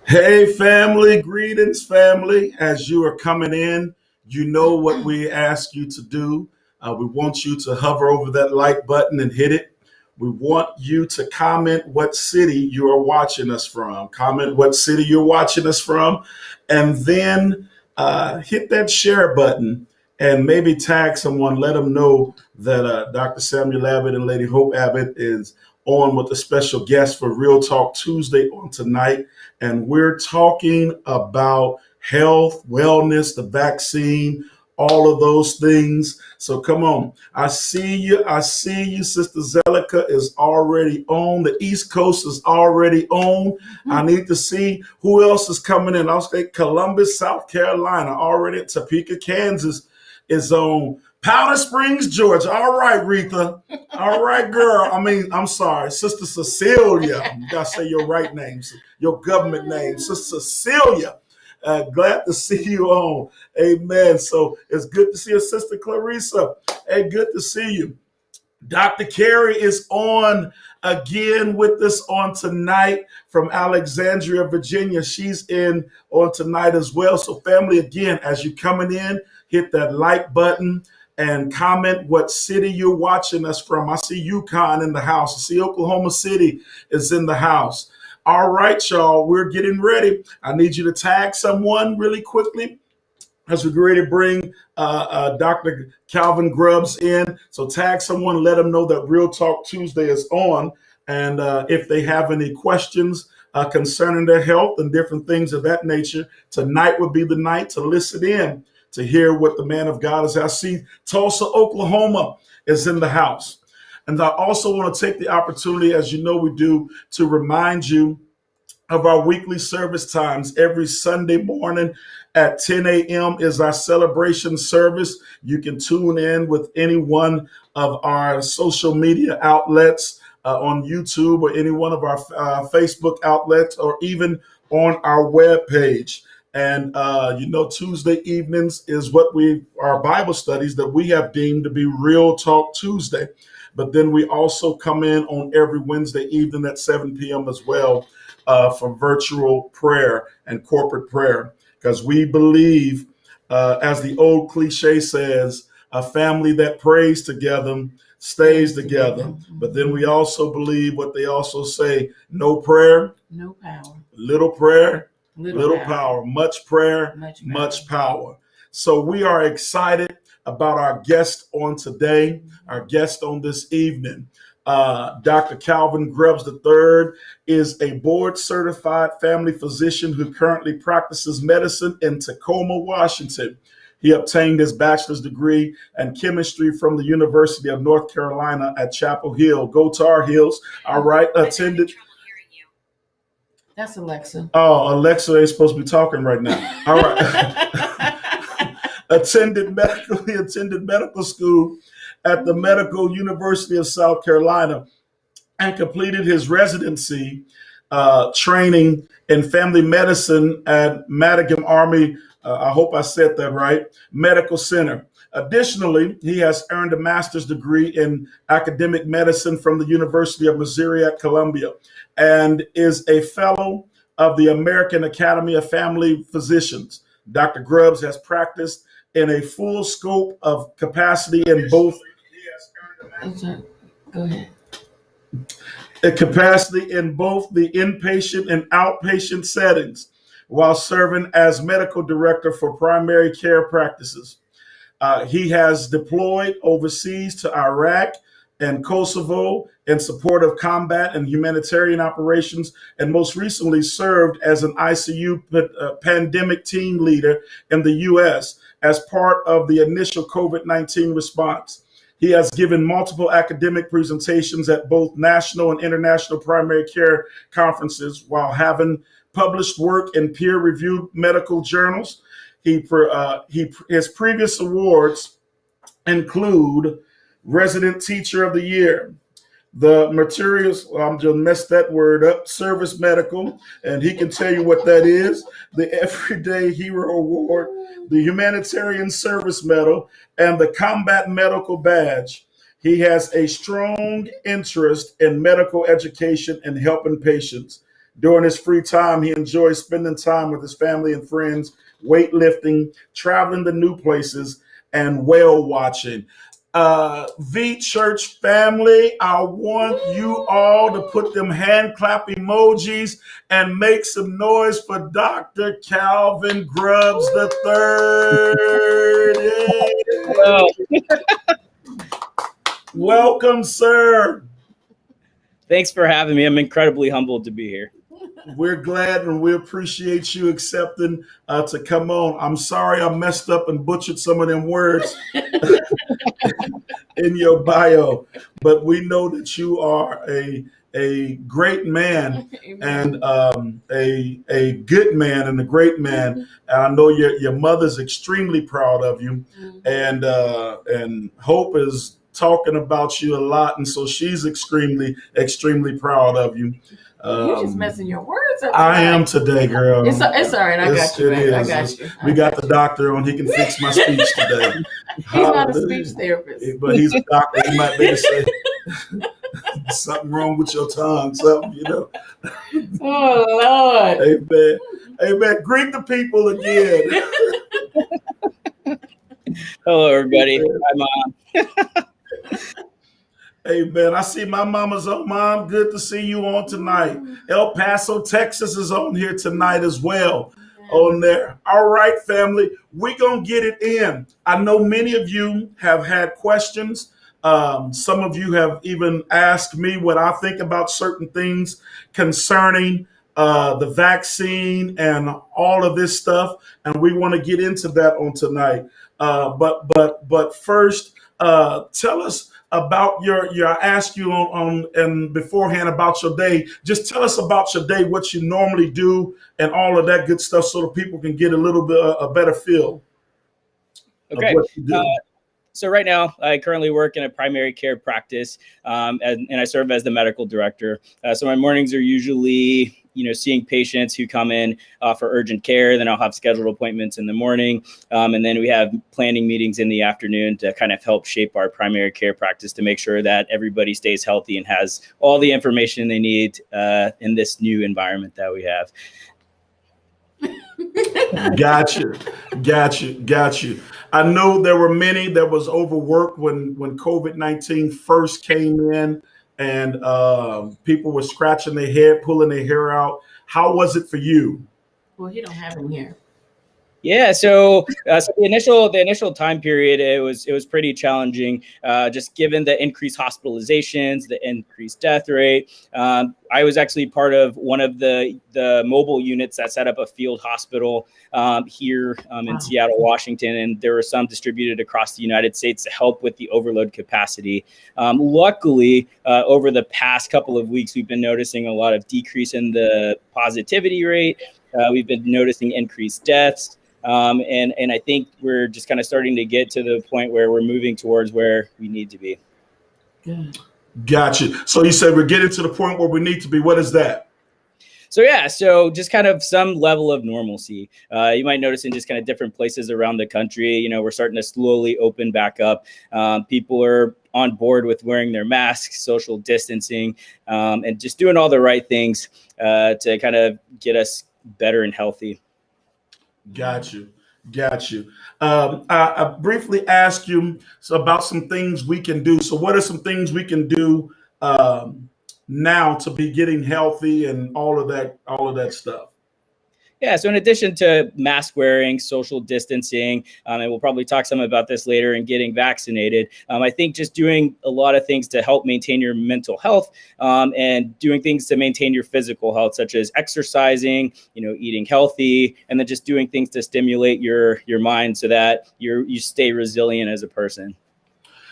Hey, family, greetings, family. As you are coming in, you know what we ask you to do. We want you to hover over that like button and hit it. We want you to comment what city you are watching us from. Comment what city you're watching us from, and then hit that share button and maybe tag someone. Let them know that Dr. Samuel Abbott and Lady Hope Abbott is on with a special guest for Real Talk Tuesday on tonight. And we're talking about health, wellness, the vaccine, all of those things. So come on. I see you. I see you. Sister Zelica is already on. The East Coast is already on. I need to see who else is coming in. I'll say Columbus, South Carolina, already. Topeka, Kansas is on. Powder Springs, Georgia. All right, Retha. All right, girl. I'm sorry. Sister Cecilia. You got to say your right name, your government name. Sister Cecilia. Glad to see you on. Amen. So it's good to see you, Sister Clarissa. Hey, good to see you. Dr. Carey is on again with us on tonight from Alexandria, Virginia. She's in on tonight as well. So family, again, as you're coming in, hit that like button and comment what city you're watching us from. I see Yukon in the house. I see Oklahoma City is in the house. All right, y'all, we're getting ready. I need you to tag someone really quickly as we get ready to bring Dr. Calvin Grubbs in. So tag someone, let them know that Real Talk Tuesday is on. And if they have any questions concerning their health and different things of that nature, tonight would be the night to listen in to hear what the man of God is. I see Tulsa, Oklahoma is in the house. And I also want to take the opportunity, as you know we do, to remind you of our weekly service times. Every Sunday morning at 10 a.m. is our celebration service. You can tune in with any one of our social media outlets on YouTube or any one of our Facebook outlets or even on our webpage. And, Tuesday evenings is our Bible studies that we have deemed to be Real Talk Tuesday. But then we also come in on every Wednesday evening at 7 p.m. as well for virtual prayer and corporate prayer. Because we believe, as the old cliche says, a family that prays together stays together. But then we also believe what they also say, no prayer, no power. Little prayer, little power. Much prayer, much power. So we are excited about our guest on today, our guest on this evening. Dr. Calvin Grubbs III is a board-certified family physician who currently practices medicine in Tacoma, Washington. He obtained his bachelor's degree in chemistry from the University of North Carolina at Chapel Hill. Go Tar Heels. All right, attended. That's Alexa. Oh, Alexa ain't supposed to be talking right now. All right. attended medical school at the Medical University of South Carolina and completed his residency training in family medicine at Madigan Army, I hope I said that right, Medical Center. Additionally, he has earned a master's degree in academic medicine from the University of Missouri at Columbia and is a fellow of the American Academy of Family Physicians. Dr. Grubbs has practiced in a full scope of capacity in both. Go ahead. A capacity in both the inpatient and outpatient settings while serving as medical director for primary care practices. He has deployed overseas to Iraq and Kosovo in support of combat and humanitarian operations, and most recently served as an ICU pandemic team leader in the U.S. as part of the initial COVID-19 response. He has given multiple academic presentations at both national and international primary care conferences while having published work in peer-reviewed medical journals. His previous awards include Resident Teacher of the Year, the materials, I'm just messed that word up, Service Medical, and he can tell you what that is, the Everyday Hero Award, the Humanitarian Service Medal, and the Combat Medical Badge. He has a strong interest in medical education and helping patients. During his free time, he enjoys spending time with his family and friends, weightlifting, traveling to new places, and whale watching. V Church family, I want you all to put them hand clap emojis and make some noise for Dr. Calvin Grubbs III. Oh, Welcome, sir. thanks for having me. I'm incredibly humbled to be here. We're glad and we appreciate you accepting to come on. I'm sorry I messed up and butchered some of them words in your bio, but we know that you are a great man and a good man and a great man. And I know your mother's extremely proud of you, and Hope is talking about you a lot, and so she's extremely proud of you. You're just messing your words up. I am today, girl. It's all right. I got you. I got you. We got the doctor on. He can fix my speech today. He's not a speech therapist. But he's a doctor. He might be able to say something wrong with your tongue, something, Oh, Lord. Amen. Amen. Greet the people again. Hello, everybody. Hi, Mom. Amen. I see my mama's on. Mom, good to see you on tonight. El Paso, Texas is on here tonight as well. On there. All right, family. We're going to get it in. I know many of you have had questions. Some of you have even asked me what I think about certain things concerning the vaccine and all of this stuff. And we want to get into that on tonight. But first, tell us about I asked you on and beforehand about your day. Just tell us about your day, what you normally do, and all of that good stuff, so that people can get a little bit a better feel of what you do. So right now, I currently work in a primary care practice, and I serve as the medical director. So my mornings are usually, seeing patients who come in for urgent care. Then I'll have scheduled appointments in the morning. And then we have planning meetings in the afternoon to kind of help shape our primary care practice to make sure that everybody stays healthy and has all the information they need in this new environment that we have. Got you. I know there were many that was overworked when COVID-19 first came in, and people were scratching their head, pulling their hair out. How was it for you? Well, you don't have him here. Yeah, so the initial time period, it was pretty challenging, just given the increased hospitalizations, the increased death rate. I was actually part of one of the mobile units that set up a field hospital here in Seattle, Washington, and there were some distributed across the United States to help with the overload capacity. Luckily, over the past couple of weeks, we've been noticing a lot of decrease in the positivity rate. We've been noticing increased deaths. And I think we're just kind of starting to get to the point where we're moving towards where we need to be. Good. Gotcha. So you said we're getting to the point where we need to be. What is that? So just kind of some level of normalcy. You might notice in just kind of different places around the country, we're starting to slowly open back up. People are on board with wearing their masks, social distancing, and just doing all the right things to kind of get us better and healthy. Got you. I briefly asked you about some things we can do. So what are some things we can do now to be getting healthy and all of that stuff? Yeah, so in addition to mask wearing, social distancing, and we'll probably talk some about this later, and getting vaccinated, I think just doing a lot of things to help maintain your mental health and doing things to maintain your physical health, such as exercising, eating healthy, and then just doing things to stimulate your mind so that you stay resilient as a person.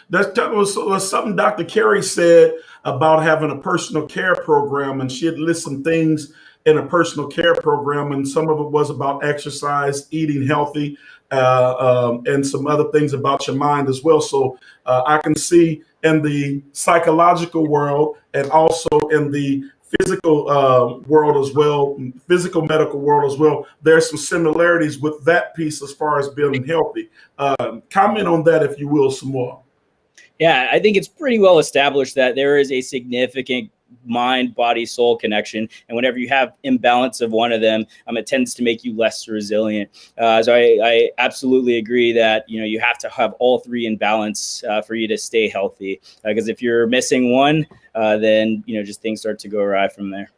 That was something Dr. Carey said about having a personal care program, and she had listed some things in a personal care program, and some of it was about exercise, eating healthy, and some other things about your mind as well. So I can see in the psychological world and also in the physical world as well, physical medical world as well, there's some similarities with that piece as far as being healthy. Comment on that, if you will, some more. Yeah, I think it's pretty well established that there is a significant mind, body, soul connection. And whenever you have imbalance of one of them, it tends to make you less resilient. So I absolutely agree that, you have to have all three in balance for you to stay healthy. Because if you're missing one, then, just things start to go awry from there.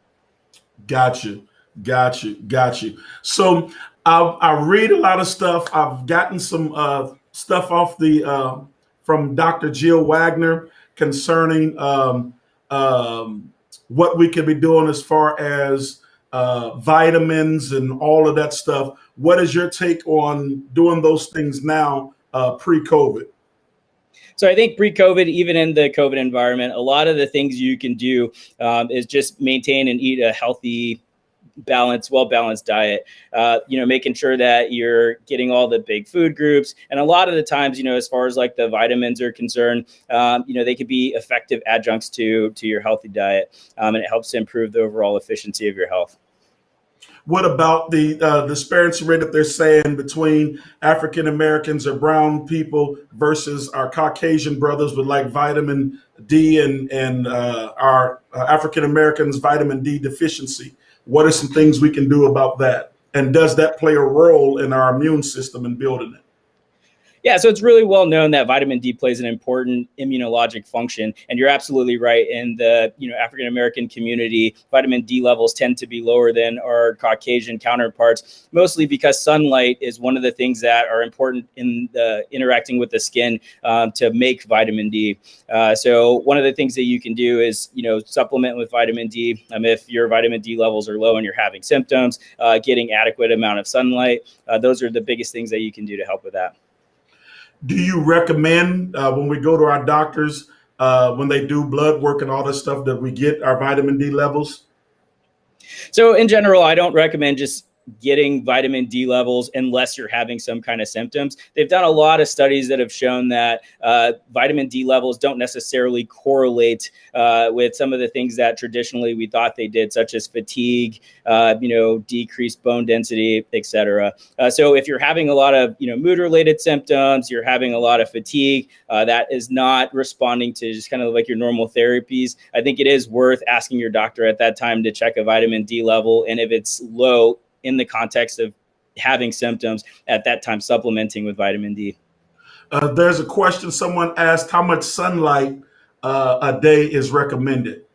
Got you. So I read a lot of stuff. I've gotten some stuff off from Dr. Jill Wagner concerning what we could be doing as far as vitamins and all of that stuff. What is your take on doing those things now pre-COVID? So I think pre-COVID, even in the COVID environment, a lot of the things you can do is just maintain and eat a healthy, well-balanced diet, making sure that you're getting all the big food groups. And a lot of the times, as far as like the vitamins are concerned, they could be effective adjuncts to your healthy diet. And it helps to improve the overall efficiency of your health. What about the disparity rate that they're saying between African Americans or brown people versus our Caucasian brothers with like vitamin D and our African Americans vitamin D deficiency? What are some things we can do about that? And does that play a role in our immune system and building it? Yeah, so it's really well known that vitamin D plays an important immunologic function, and you're absolutely right. In the African American community, vitamin D levels tend to be lower than our Caucasian counterparts, mostly because sunlight is one of the things that are important in interacting with the skin to make vitamin D. So one of the things that you can do is supplement with vitamin D. If your vitamin D levels are low and you're having symptoms, getting adequate amount of sunlight. Those are the biggest things that you can do to help with that. Do you recommend when we go to our doctors, when they do blood work and all this stuff, that we get our vitamin D levels? So in general, I don't recommend just getting vitamin D levels unless you're having some kind of symptoms. They've done a lot of studies that have shown that vitamin D levels don't necessarily correlate with some of the things that traditionally we thought they did, such as fatigue, decreased bone density, etc. So if you're having a lot of mood-related symptoms, you're having a lot of fatigue, that is not responding to just kind of like your normal therapies, I think it is worth asking your doctor at that time to check a vitamin D level, and if it's low, in the context of having symptoms, at that time supplementing with vitamin D. There's a question someone asked, how much sunlight a day is recommended?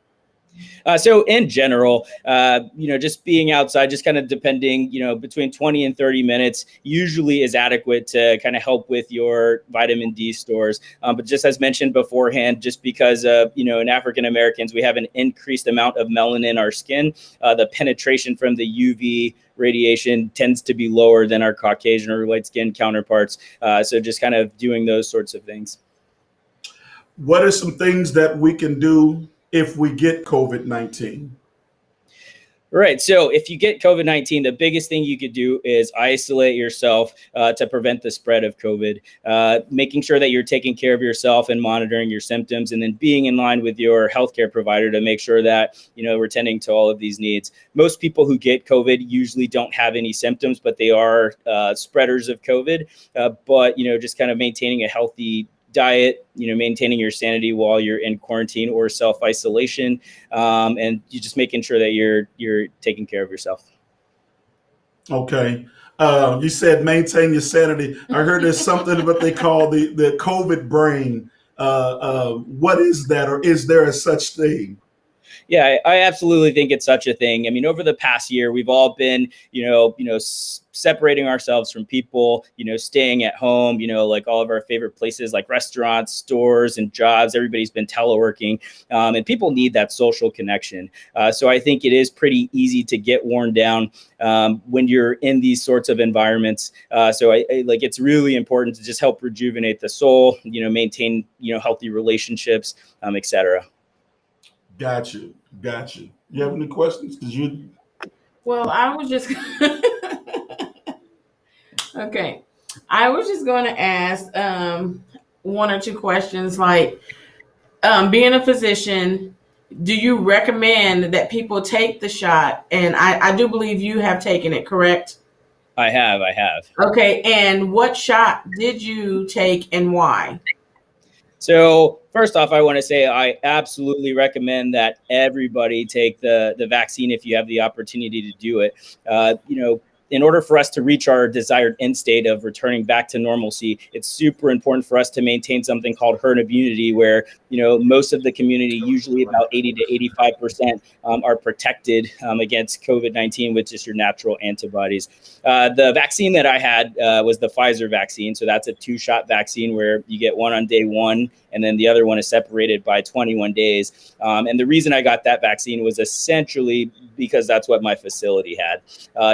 So in general, just being outside, just kind of depending, between 20 and 30 minutes usually is adequate to kind of help with your vitamin D stores. But just as mentioned beforehand, just because, in African Americans, we have an increased amount of melanin in our skin, the penetration from the UV radiation tends to be lower than our Caucasian or light skinned counterparts. So just kind of doing those sorts of things. What are some things that we can do if we get COVID-19? Right. So if you get COVID-19, the biggest thing you could do is isolate yourself to prevent the spread of COVID, making sure that you're taking care of yourself and monitoring your symptoms, and then being in line with your healthcare provider to make sure that, we're tending to all of these needs. Most people who get COVID usually don't have any symptoms, but they are spreaders of COVID. But just kind of maintaining a healthy diet, maintaining your sanity while you're in quarantine or self-isolation, and you just making sure that you're taking care of yourself. Okay. You said maintain your sanity. I heard there's something what they call the COVID brain. What is that, or is there a such thing? Yeah, I absolutely think it's such a thing. I mean, over the past year, we've all been, separating ourselves from people, staying at home, like all of our favorite places like restaurants, stores, and jobs. Everybody's been teleworking, and people need that social connection. So I think it is pretty easy to get worn down when you're in these sorts of environments. So I it's really important to just help rejuvenate the soul, maintain, healthy relationships, etc. Got you. You have any questions? Well, I was just okay. I was just going to ask one or two questions, like being a physician, do you recommend that people take the shot? And I do believe you have taken it, correct? I have. Okay, and what shot did you take and why? So First off, I want to say I absolutely recommend that everybody take the vaccine if you have the opportunity to do it. In order for us to reach our desired end state of returning back to normalcy, it's super important for us to maintain something called herd immunity, where most of the community, usually about 80 to 85%, are protected against COVID-19 with just your natural antibodies. The vaccine that I had was the Pfizer vaccine. So that's a 2-shot vaccine where you get one on day 1, and then the other one is separated by 21 days. And the reason I got that vaccine was essentially because that's what my facility had.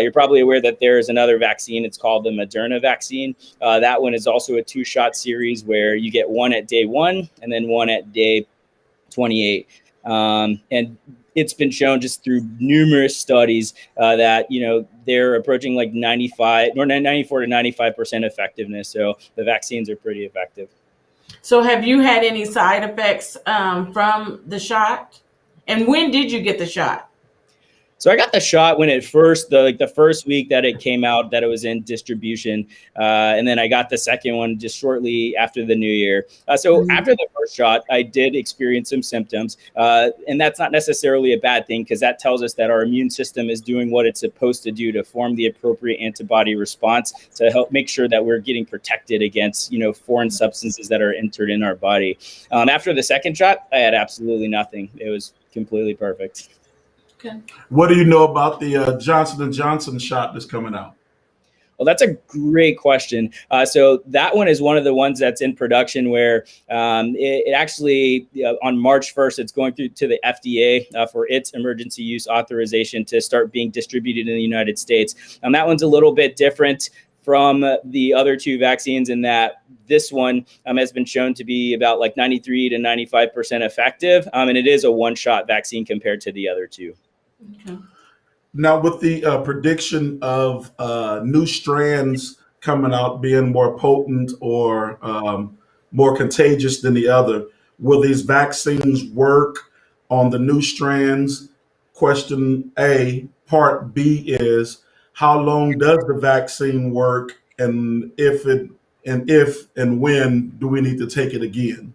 You're probably aware that there's another vaccine. It's called the Moderna Vaccine. That one is also a 2-shot series where you get one at day 1 and then one at day 28. And it's been shown just through numerous studies that, they're approaching like 94 to 95% effectiveness. So the vaccines are pretty effective. So have you had any side effects from the shot? And when did you get the shot? So I got the shot when it first, the first week that it came out, that it was in distribution. And then I got the second one just shortly after the new year. So after the first shot, I did experience some symptoms. And that's not necessarily a bad thing, because that tells us that our immune system is doing what it's supposed to do to form the appropriate antibody response to help make sure that we're getting protected against, foreign substances that are entered in our body. After the second shot, I had absolutely nothing. It was completely perfect. Okay. What do you know about the Johnson & Johnson shot that's coming out? Well, that's a great question. So that one is one of the ones that's in production where it actually, on March 1st, it's going through to the FDA for its emergency use authorization to start being distributed in the United States. That one's a little bit different from the other 2 vaccines in that this one has been shown to be about like 93 to 95% effective. And it is a 1-shot vaccine compared to the other 2. Okay. Now, with the prediction of new strands coming out being more potent or more contagious than the other, will these vaccines work on the new strands? Question A. Part B is, how long does the vaccine work, and if and when do we need to take it again?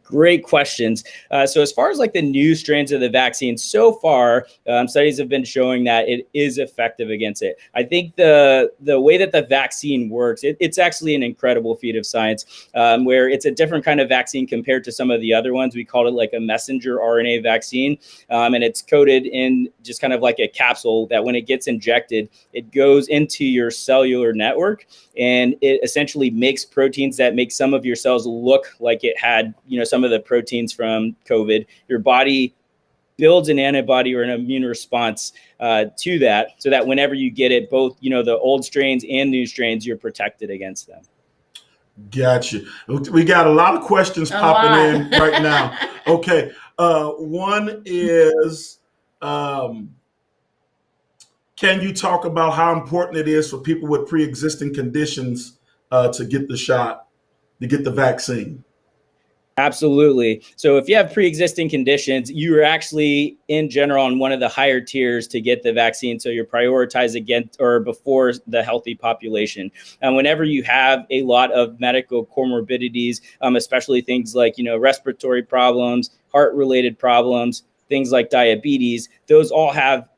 Great questions. So as far as like the new strains of the vaccine, so far, studies have been showing that it is effective against it. I think the way that the vaccine works, it's actually an incredible feat of science, where it's a different kind of vaccine compared to some of the other ones. We call it like a messenger RNA vaccine, and it's coated in just kind of like a capsule that when it gets injected, it goes into your cellular network, and it essentially makes proteins that make some of your cells look like it had, some of the proteins from COVID. Your body builds an antibody or an immune response to that, so that whenever you get it, both, the old strains and new strains, you're protected against them. Gotcha. We got a lot of questions popping in right now. Okay. One is, can you talk about how important it is for people with pre-existing conditions to get the shot, to get the vaccine? Absolutely. So if you have pre-existing conditions, you are actually in general on one of the higher tiers to get the vaccine. So you're prioritized against or before the healthy population. And whenever you have a lot of medical comorbidities, especially things like, respiratory problems, heart-related problems, things like diabetes, those all have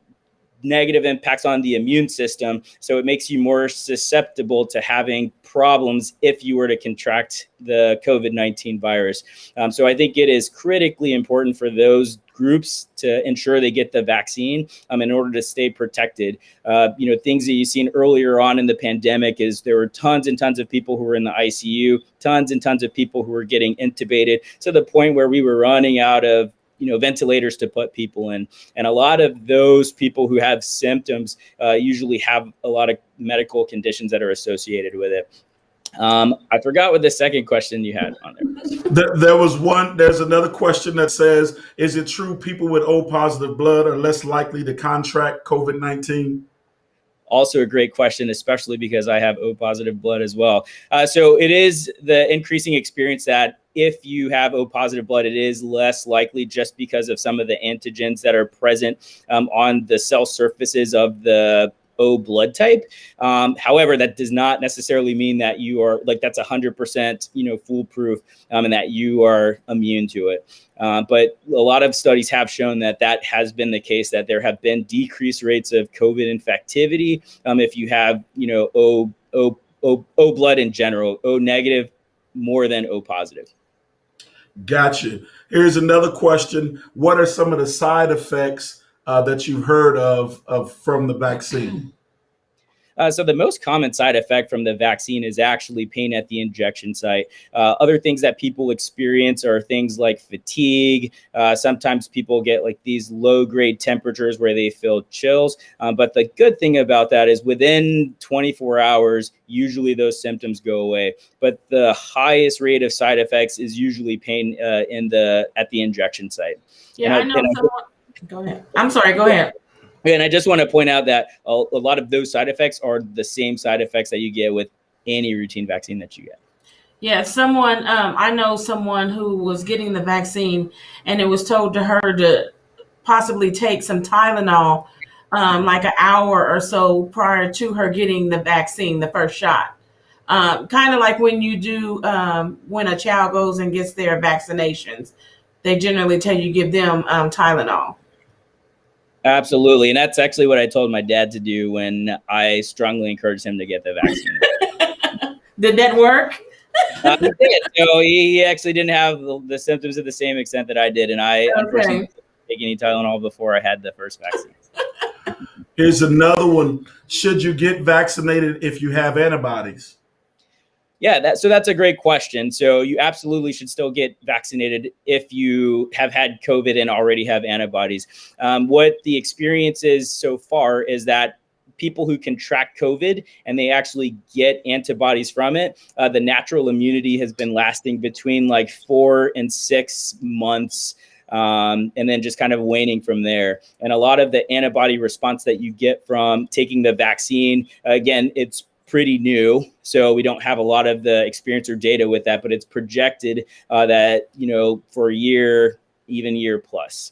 negative impacts on the immune system. So it makes you more susceptible to having problems if you were to contract the COVID-19 virus. So I think it is critically important for those groups to ensure they get the vaccine in order to stay protected. Things that you've seen earlier on in the pandemic is there were tons and tons of people who were in the ICU, tons and tons of people who were getting intubated, to the point where we were running out of ventilators to put people in. And a lot of those people who have symptoms usually have a lot of medical conditions that are associated with it. I forgot what the second question you had on there. There's another question that says, is it true people with O positive blood are less likely to contract COVID-19? Also a great question, especially because I have O positive blood as well. So it is the increasing experience that if you have O positive blood, it is less likely, just because of some of the antigens that are present on the cell surfaces of the O blood type. However, that does not necessarily mean that you are like that's 100% foolproof and that you are immune to it. But a lot of studies have shown that that has been the case, that there have been decreased rates of COVID infectivity if you have O blood in general, O negative more than O positive. Gotcha. Here's another question. What are some of the side effects that you've heard of from the vaccine? So the most common side effect from the vaccine is actually pain at the injection site. Other things that people experience are things like fatigue. Sometimes people get like these low-grade temperatures where they feel chills. But the good thing about that is within 24 hours, usually those symptoms go away. But the highest rate of side effects is usually pain at the injection site. Yeah, I know someone. Go ahead. I'm sorry. Go ahead. And I just want to point out that a lot of those side effects are the same side effects that you get with any routine vaccine that you get. Yeah, I know someone who was getting the vaccine, and it was told to her to possibly take some Tylenol like an hour or so prior to her getting the vaccine, the first shot. Kind of like when you do, when a child goes and gets their vaccinations, they generally tell you give them Tylenol. Absolutely. And that's actually what I told my dad to do when I strongly encouraged him to get the vaccine. Did that work? He did. So he actually didn't have the symptoms to the same extent that I did. And I unfortunately didn't take any Tylenol before I had the first vaccine. Here's another one. Should you get vaccinated if you have antibodies? Yeah, that's a great question. So you absolutely should still get vaccinated if you have had COVID and already have antibodies. What the experience is so far is that people who contract COVID and they actually get antibodies from it, the natural immunity has been lasting between like 4 and 6 months. And then just kind of waning from there. And a lot of the antibody response that you get from taking the vaccine, again, it's pretty new, so we don't have a lot of the experience or data with that, but it's projected that, for a year, even year plus.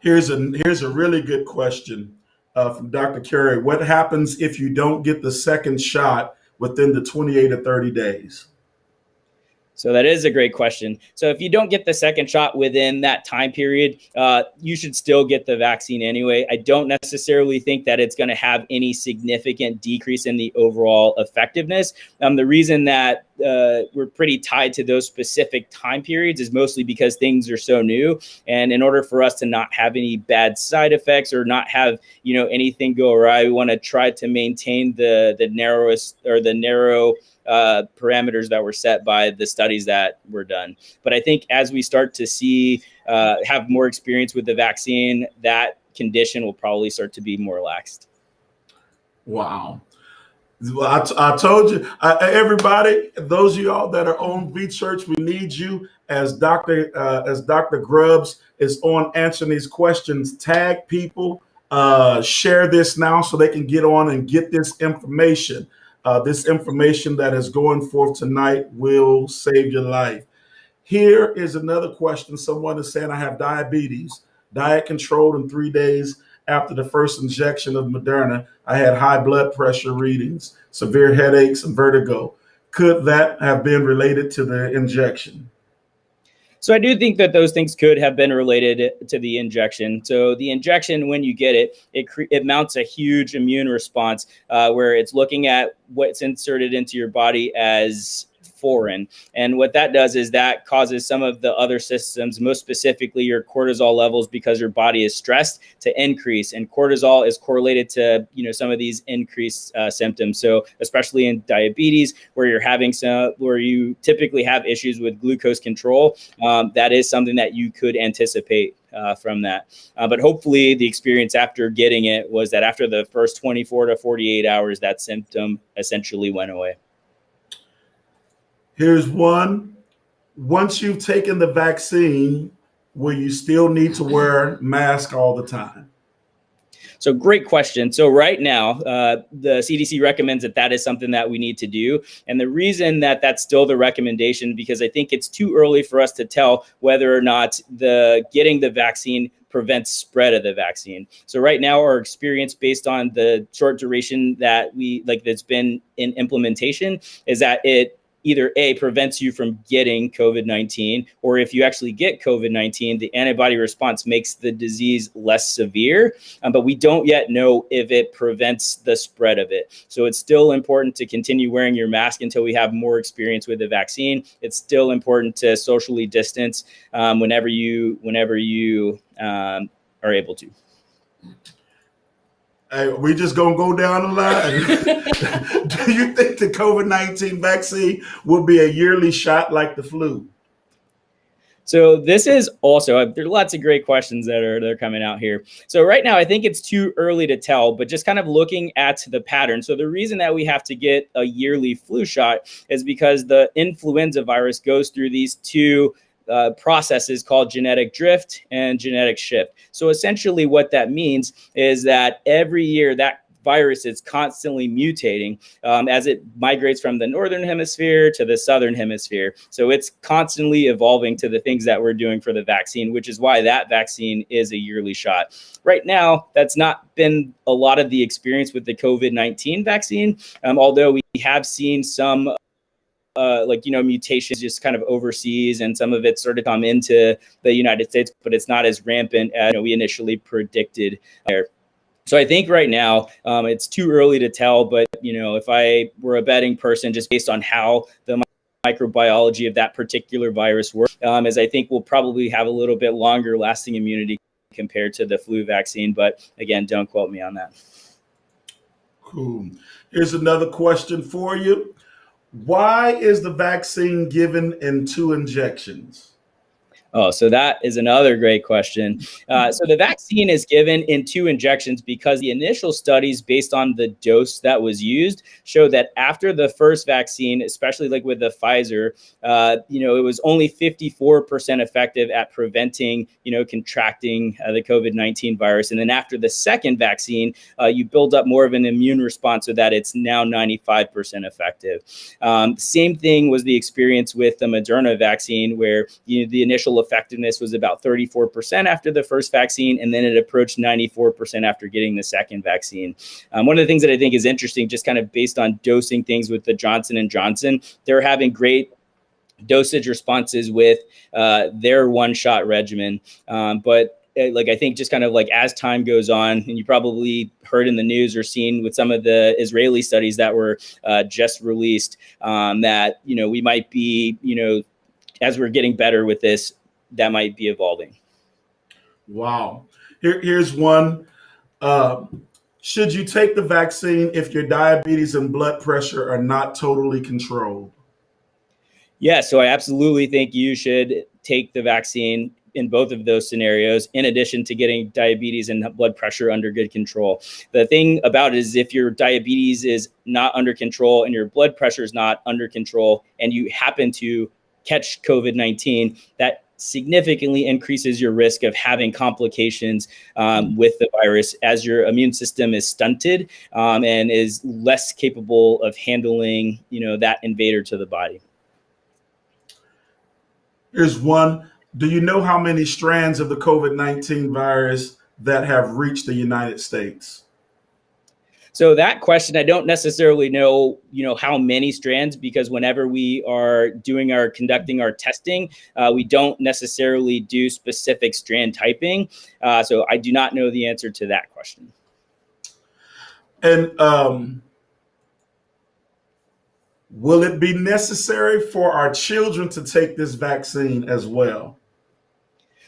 Here's a really good question from Dr. Carey. What happens if you don't get the second shot within the 28 to 30 days? So that is a great question. So if you don't get the second shot within that time period, you should still get the vaccine anyway. I don't necessarily think that it's going to have any significant decrease in the overall effectiveness. The reason that we're pretty tied to those specific time periods is mostly because things are so new. And in order for us to not have any bad side effects or not have, anything go awry, we want to try to maintain the narrow parameters that were set by the studies that were done. But I think as we start to see, have more experience with the vaccine, that condition will probably start to be more relaxed. Wow. Well, I told you, everybody, those of y'all that are on V Church, we need you as Dr. Grubbs is on answering these questions. Tag people, share this now so they can get on and get this information. This information that is going forth tonight will save your life. Here is another question. Someone is saying, I have diabetes, diet controlled in 3 days after the first injection of Moderna. I had high blood pressure readings, severe headaches, and vertigo. Could that have been related to the injection? So I do think that those things could have been related to the injection. So the injection, when you get it, it mounts a huge immune response where it's looking at what's inserted into your body as foreign. And what that does is that causes some of the other systems, most specifically your cortisol levels, because your body is stressed, to increase. And cortisol is correlated to, some of these increased symptoms. So especially in diabetes, where you typically have issues with glucose control, that is something that you could anticipate from that. But hopefully the experience after getting it was that after the first 24 to 48 hours, that symptom essentially went away. Here's one. Once you've taken the vaccine, will you still need to wear a mask all the time? So great question. So right now, the CDC recommends that is something that we need to do. And the reason that that's still the recommendation, because I think it's too early for us to tell whether or not getting the vaccine prevents spread of the vaccine. So right now, our experience based on the short duration that that's been in implementation is that it either A, prevents you from getting COVID-19, or if you actually get COVID-19, the antibody response makes the disease less severe, but we don't yet know if it prevents the spread of it. So it's still important to continue wearing your mask until we have more experience with the vaccine. It's still important to socially distance whenever you are able to. Hey, we just gonna go down the line. Do you think the COVID-19 vaccine will be a yearly shot like the flu? So this is also, there's lots of great questions that are coming out here. So right now, I think it's too early to tell, but just kind of looking at the pattern. So the reason that we have to get a yearly flu shot is because the influenza virus goes through these two processes called genetic drift and genetic shift. So essentially what that means is that every year that virus is constantly mutating as it migrates from the northern hemisphere to the southern hemisphere. So it's constantly evolving to the things that we're doing for the vaccine, which is why that vaccine is a yearly shot. Right now, that's not been a lot of the experience with the COVID-19 vaccine, although we have seen some mutations just kind of overseas, and some of it started to come into the United States, but it's not as rampant as we initially predicted there. So I think right now it's too early to tell, but if I were a betting person, just based on how the microbiology of that particular virus works, is I think we'll probably have a little bit longer lasting immunity compared to the flu vaccine. But again, don't quote me on that. Cool. Here's another question for you. Why is the vaccine given in 2 injections? Oh, so that is another great question. So the vaccine is given in 2 injections because the initial studies based on the dose that was used showed that after the first vaccine, especially like with the Pfizer, it was only 54% effective at preventing, contracting the COVID-19 virus. And then after the second vaccine, you build up more of an immune response so that it's now 95% effective. Same thing was the experience with the Moderna vaccine, where the initial effectiveness was about 34% after the first vaccine, and then it approached 94% after getting the second vaccine. One of the things that I think is interesting, just kind of based on dosing things with the Johnson & Johnson, they're having great dosage responses with their one-shot regimen. But I think just kind of as time goes on, and you probably heard in the news or seen with some of the Israeli studies that were just released, that, we might be, as we're getting better with this, that might be evolving. Wow. Here's one. Should you take the vaccine if your diabetes and blood pressure are not totally controlled? Yeah, so I absolutely think you should take the vaccine in both of those scenarios, in addition to getting diabetes and blood pressure under good control. The thing about it is, if your diabetes is not under control and your blood pressure is not under control, and you happen to catch COVID-19, that significantly increases your risk of having complications with the virus, as your immune system is stunted and is less capable of handling, that invader to the body. Here's one. Do you know how many strands of the COVID-19 virus that have reached the United States? So that question, I don't necessarily know, how many strands, because whenever we are conducting our testing, we don't necessarily do specific strand typing. So I do not know the answer to that question. And will it be necessary for our children to take this vaccine as well?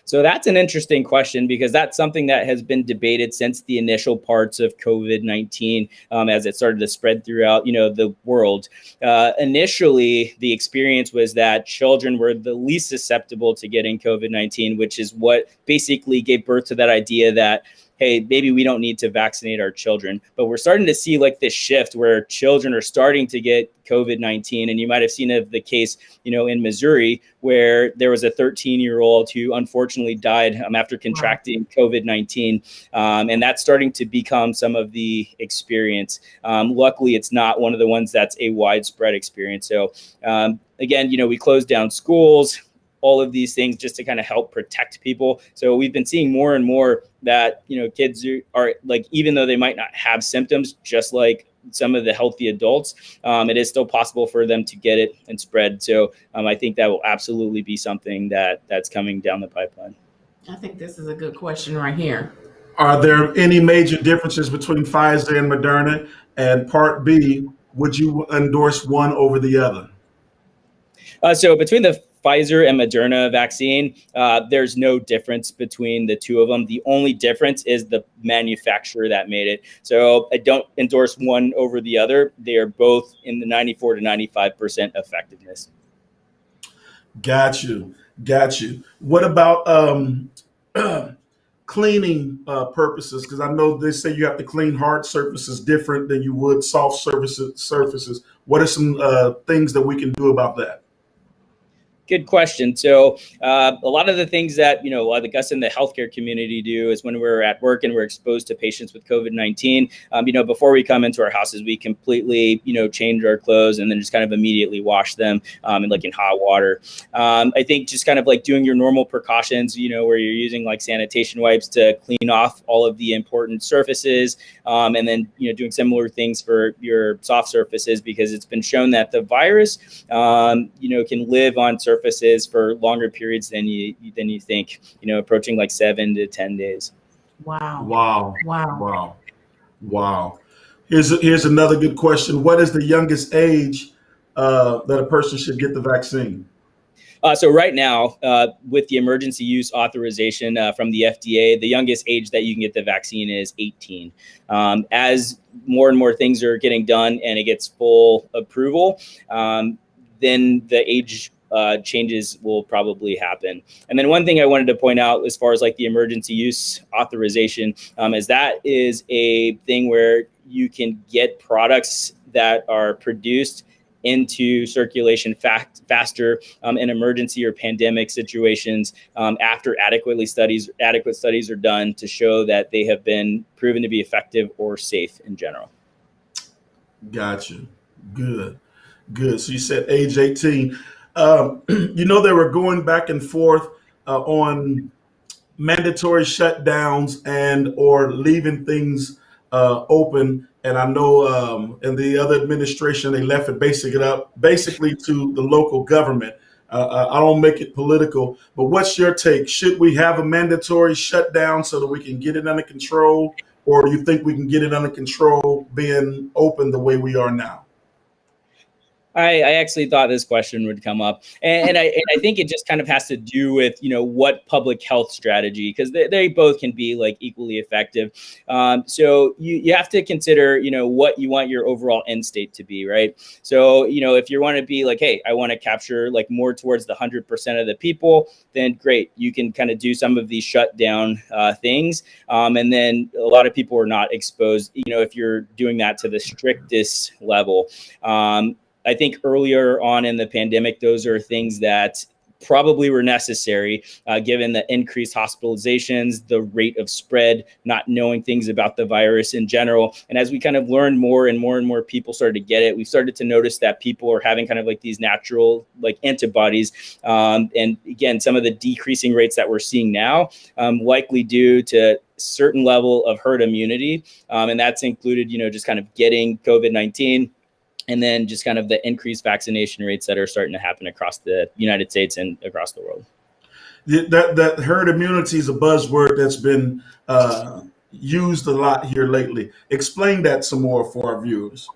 So that's an interesting question, because that's something that has been debated since the initial parts of COVID-19 as it started to spread throughout, the world. Initially, the experience was that children were the least susceptible to getting COVID-19, which is what basically gave birth to that idea that, hey, maybe we don't need to vaccinate our children. But we're starting to see this shift where children are starting to get COVID-19. And you might have seen the case, in Missouri, where there was a 13-year-old who unfortunately died after contracting COVID-19. And that's starting to become some of the experience. Luckily, it's not one of the ones that's a widespread experience. So again, we closed down schools. all of these things just to kind of help protect people. So we've been seeing more and more that, kids are like, even though they might not have symptoms, just like some of the healthy adults, it is still possible for them to get it and spread. So I think that will absolutely be something that's coming down the pipeline. I think this is a good question right here. Are there any major differences between Pfizer and Moderna? And part B, would you endorse one over the other? So between the Pfizer and Moderna vaccine, there's no difference between the two of them. The only difference is the manufacturer that made it. So I don't endorse one over the other. They are both in the 94 to 95% effectiveness. Got you. What about cleaning purposes? Because I know they say you have to clean hard surfaces different than you would soft surfaces. What are some things that we can do about that? Good question. So a lot of the things that, like us in the healthcare community do is when we're at work and we're exposed to patients with COVID-19, before we come into our houses, we completely, change our clothes and then just kind of immediately wash them in hot water. I think just kind of like doing your normal precautions, where you're using like sanitation wipes to clean off all of the important surfaces, and then, doing similar things for your soft surfaces, because it's been shown that the virus, can live on surfaces for longer periods than you think, approaching like 7 to 10 days. Wow. Here's another good question. What is the youngest age that a person should get the vaccine? So right now, with the emergency use authorization from the FDA, the youngest age that you can get the vaccine is 18. As more and more things are getting done and it gets full approval, then the age changes will probably happen. And then one thing I wanted to point out as far as like the emergency use authorization is that is a thing where you can get products that are produced into circulation faster in emergency or pandemic situations after adequate studies are done to show that they have been proven to be effective or safe in general. Gotcha. Good. So you said age 18. They were going back and forth on mandatory shutdowns and or leaving things open. And I know in the other administration, they left it basically to the local government. I don't make it political, but what's your take? Should we have a mandatory shutdown so that we can get it under control? Or do you think we can get it under control being open the way we are now? I actually thought this question would come up, and I think it just kind of has to do with what public health strategy, because they both can be like equally effective. So you have to consider what you want your overall end state to be, right? So if you want to be like, hey, I want to capture like more towards the 100% of the people, then great, you can kind of do some of these shutdown things, and then a lot of people are not exposed. If you're doing that to the strictest level. I think earlier on in the pandemic, those are things that probably were necessary, given the increased hospitalizations, the rate of spread, not knowing things about the virus in general. And as we kind of learned more and more people started to get it, we started to notice that people are having kind of like these natural like antibodies. And again, some of the decreasing rates that we're seeing now, likely due to certain level of herd immunity. And that's included, just kind of getting COVID-19. And then just kind of the increased vaccination rates that are starting to happen across the United States and across the world. That herd immunity is a buzzword that's been used a lot here lately. Explain that some more for our viewers.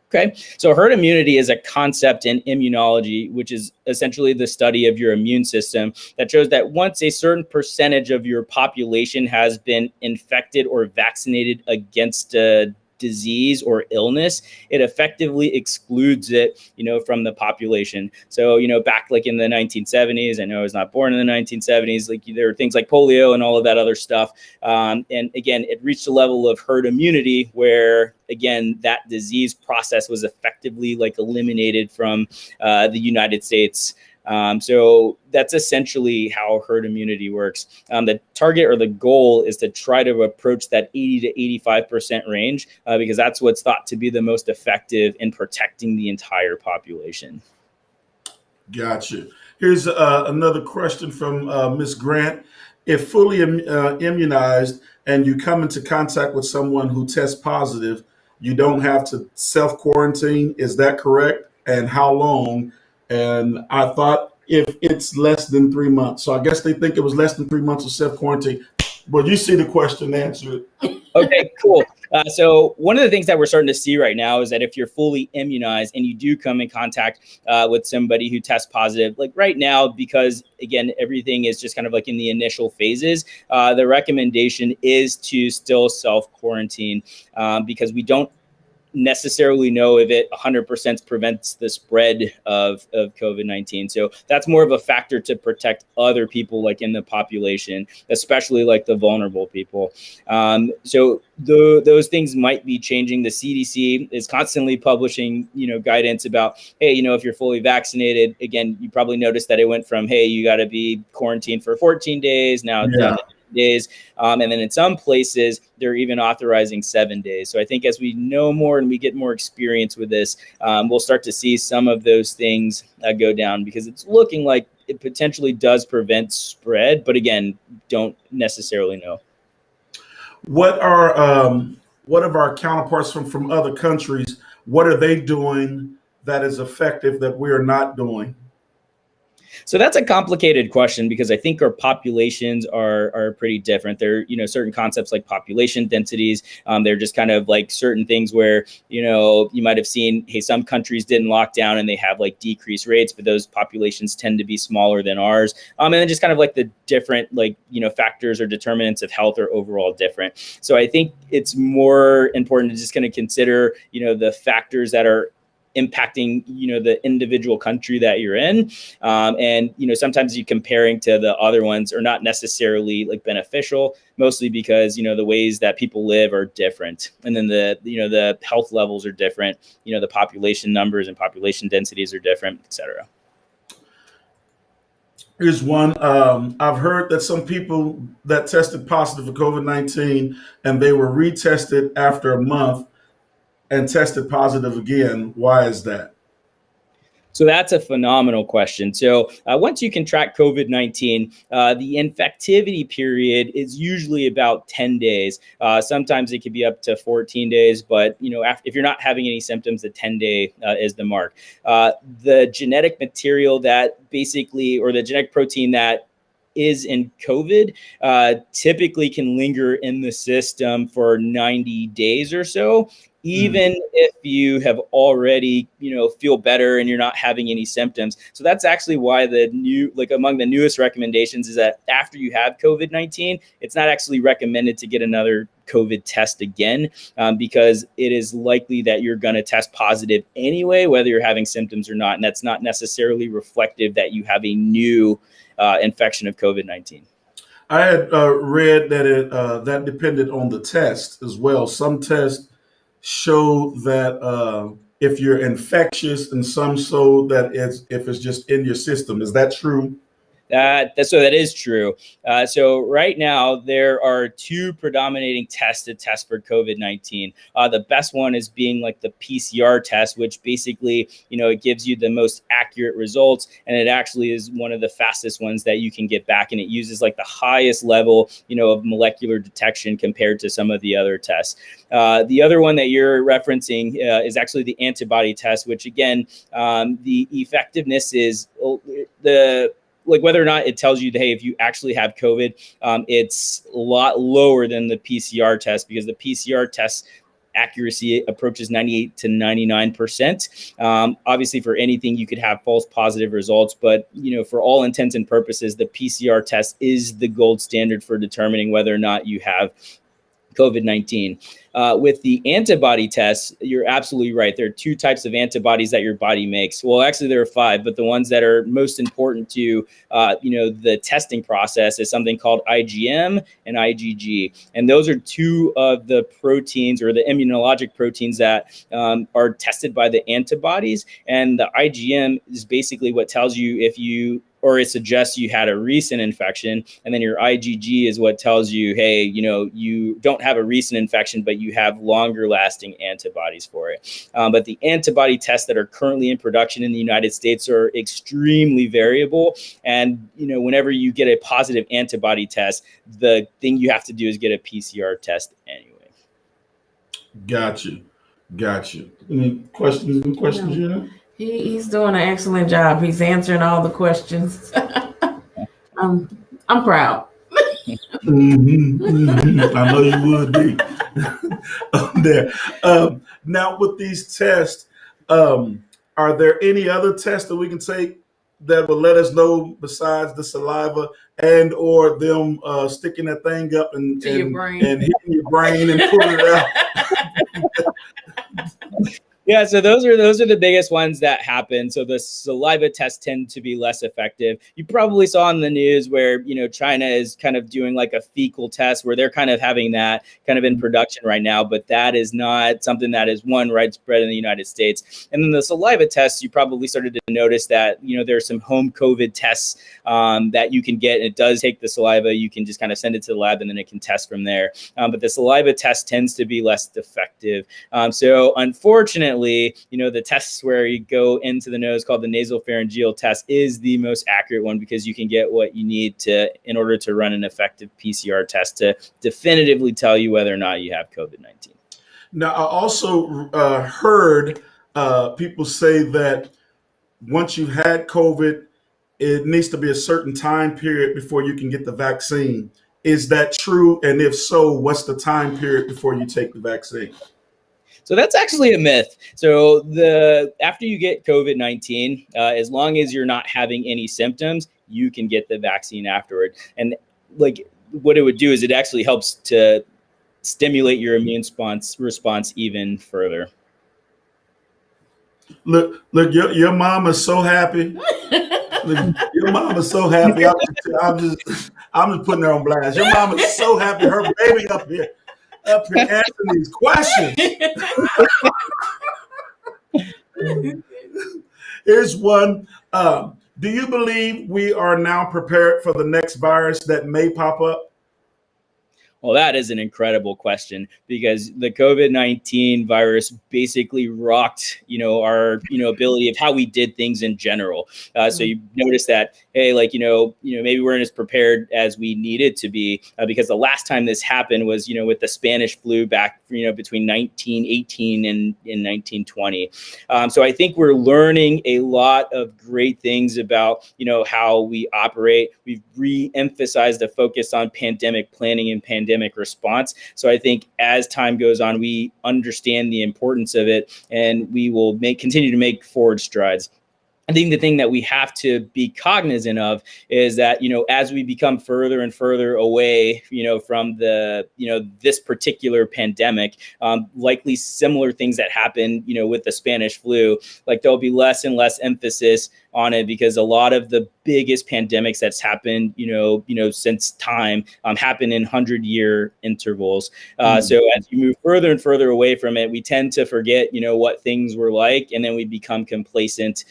Okay, so herd immunity is a concept in immunology, which is essentially the study of your immune system that shows that once a certain percentage of your population has been infected or vaccinated against a disease or illness, it effectively excludes it, from the population. So, back like in the 1970s, I know I was not born in the 1970s, like there were things like polio and all of that other stuff. And again, it reached a level of herd immunity where, again, that disease process was effectively like eliminated from the United States. So that's essentially how herd immunity works. The target or the goal is to try to approach that 80 to 85% range because that's what's thought to be the most effective in protecting the entire population. Gotcha. Here's another question from Ms. Grant. If fully immunized and you come into contact with someone who tests positive, you don't have to self quarantine. Is that correct? And how long? And I thought if it's less than 3 months. So I guess they think it was less than 3 months of self quarantine. But you see the question answered. Okay, cool. So one of the things that we're starting to see right now is that if you're fully immunized and you do come in contact with somebody who tests positive, like right now, because again, everything is just kind of like in the initial phases, the recommendation is to still self-quarantine because we don't necessarily know if it 100% prevents the spread of COVID-19. So that's more of a factor to protect other people like in the population, especially like the vulnerable people. So those things might be changing. The CDC is constantly publishing, guidance about, hey, if you're fully vaccinated, again, you probably noticed that it went from, hey, you got to be quarantined for 14 days, now down to days. And then in some places, they're even authorizing 7 days. So I think as we know more and we get more experience with this, we'll start to see some of those things go down because it's looking like it potentially does prevent spread. But again, don't necessarily know. What of our counterparts from other countries, what are they doing that is effective that we are not doing? So that's a complicated question because I think our populations are pretty different. There are, certain concepts like population densities. They're just kind of like certain things where, you might have seen, hey, some countries didn't lock down and they have like decreased rates, but those populations tend to be smaller than ours. And then just kind of like the different factors or determinants of health are overall different. So I think it's more important to just kind of consider, the factors that are impacting, the individual country that you're in. And, sometimes you comparing to the other ones are not necessarily like beneficial, mostly because, the ways that people live are different. And then the health levels are different, the population numbers and population densities are different, et cetera. Here's one. I've heard that some people that tested positive for COVID-19 and they were retested after a month and tested positive again. Why is that? So that's a phenomenal question. So once you can track COVID-19, the infectivity period is usually about 10 days. Sometimes it could be up to 14 days, but if you're not having any symptoms, the 10-day is the mark. The genetic material that basically, or the genetic protein that is in COVID typically can linger in the system for 90 days or so. Even if you have already, feel better and you're not having any symptoms. So that's actually why among the newest recommendations is that after you have COVID-19, it's not actually recommended to get another COVID test again, because it is likely that you're going to test positive anyway, whether you're having symptoms or not. And that's not necessarily reflective that you have a new infection of COVID-19. I had read that that depended on the test as well. Some tests show that if you're infectious, and some show that if it's just in your system. Is that true? So that is true. So right now, there are two predominating tests to test for COVID-19. The best one is being like the PCR test, which basically, it gives you the most accurate results. And it actually is one of the fastest ones that you can get back. And it uses like the highest level, of molecular detection compared to some of the other tests. The other one that you're referencing is actually the antibody test, which again, the effectiveness is whether or not it tells you that, hey, if you actually have COVID, it's a lot lower than the PCR test because the PCR test accuracy approaches 98 to 99%. Obviously, for anything, you could have false positive results, but for all intents and purposes, the PCR test is the gold standard for determining whether or not you have COVID-19. With the antibody tests, you're absolutely right. There are two types of antibodies that your body makes. Well, actually, there are five, but the ones that are most important to, the testing process is something called Igm and Igg. And those are two of the proteins or the immunologic proteins that are tested by the antibodies. And the Igm is basically what tells you if you or it suggests you had a recent infection. And then your IgG is what tells you, hey, you don't have a recent infection, but you have longer lasting antibodies for it. But the antibody tests that are currently in production in the United States are extremely variable. And, whenever you get a positive antibody test, the thing you have to do is get a PCR test anyway. Got you. Any questions, No. He's doing an excellent job. He's answering all the questions. I'm proud. I know you would be. There. Now, with these tests, are there any other tests that we can take that will let us know besides the saliva and or them sticking that thing up and your brain and hitting your brain and pulling it out? Yeah, so those are the biggest ones that happen. So the saliva tests tend to be less effective. You probably saw in the news where, China is kind of doing like a fecal test where they're kind of having that kind of in production right now, but that is not something that is widespread in the United States. And then the saliva tests, you probably started to notice that, there's some home COVID tests that you can get. And it does take the saliva. You can just kind of send it to the lab and then it can test from there. But the saliva test tends to be less effective. So unfortunately, the tests where you go into the nose called the nasopharyngeal test is the most accurate one because you can get what you need in order to run an effective PCR test to definitively tell you whether or not you have COVID-19. Now, I also heard people say that once you've had COVID, it needs to be a certain time period before you can get the vaccine. Is that true? And if so, what's the time period before you take the vaccine? So that's actually a myth. So after you get COVID-19, as long as you're not having any symptoms, you can get the vaccine afterward. And like what it would do is it actually helps to stimulate your immune response even further. Look, your mom is so happy. Look, your mom is so happy. I'm just putting her on blast. Your mom is so happy. Her baby up here answering these questions. Here's one. Do you believe we are now prepared for the next virus that may pop up? Well, that is an incredible question because the COVID-19 virus basically rocked, our, ability of how we did things in general. So you notice that, hey, maybe we're not as prepared as we needed to be because the last time this happened was, with the Spanish flu back, between 1918 and in 1920. So I think we're learning a lot of great things about, how we operate. We've re-emphasized the focus on pandemic planning and pandemic response. So I think as time goes on, we understand the importance of it and we will continue to make forward strides. I think the thing that we have to be cognizant of is that, as we become further and further away, from this particular pandemic, likely similar things that happen, with the Spanish flu, like there'll be less and less emphasis on it because a lot of the biggest pandemics that's happened, since time happen in 100-year intervals. So as you move further and further away from it, we tend to forget, what things were like, and then we become complacent.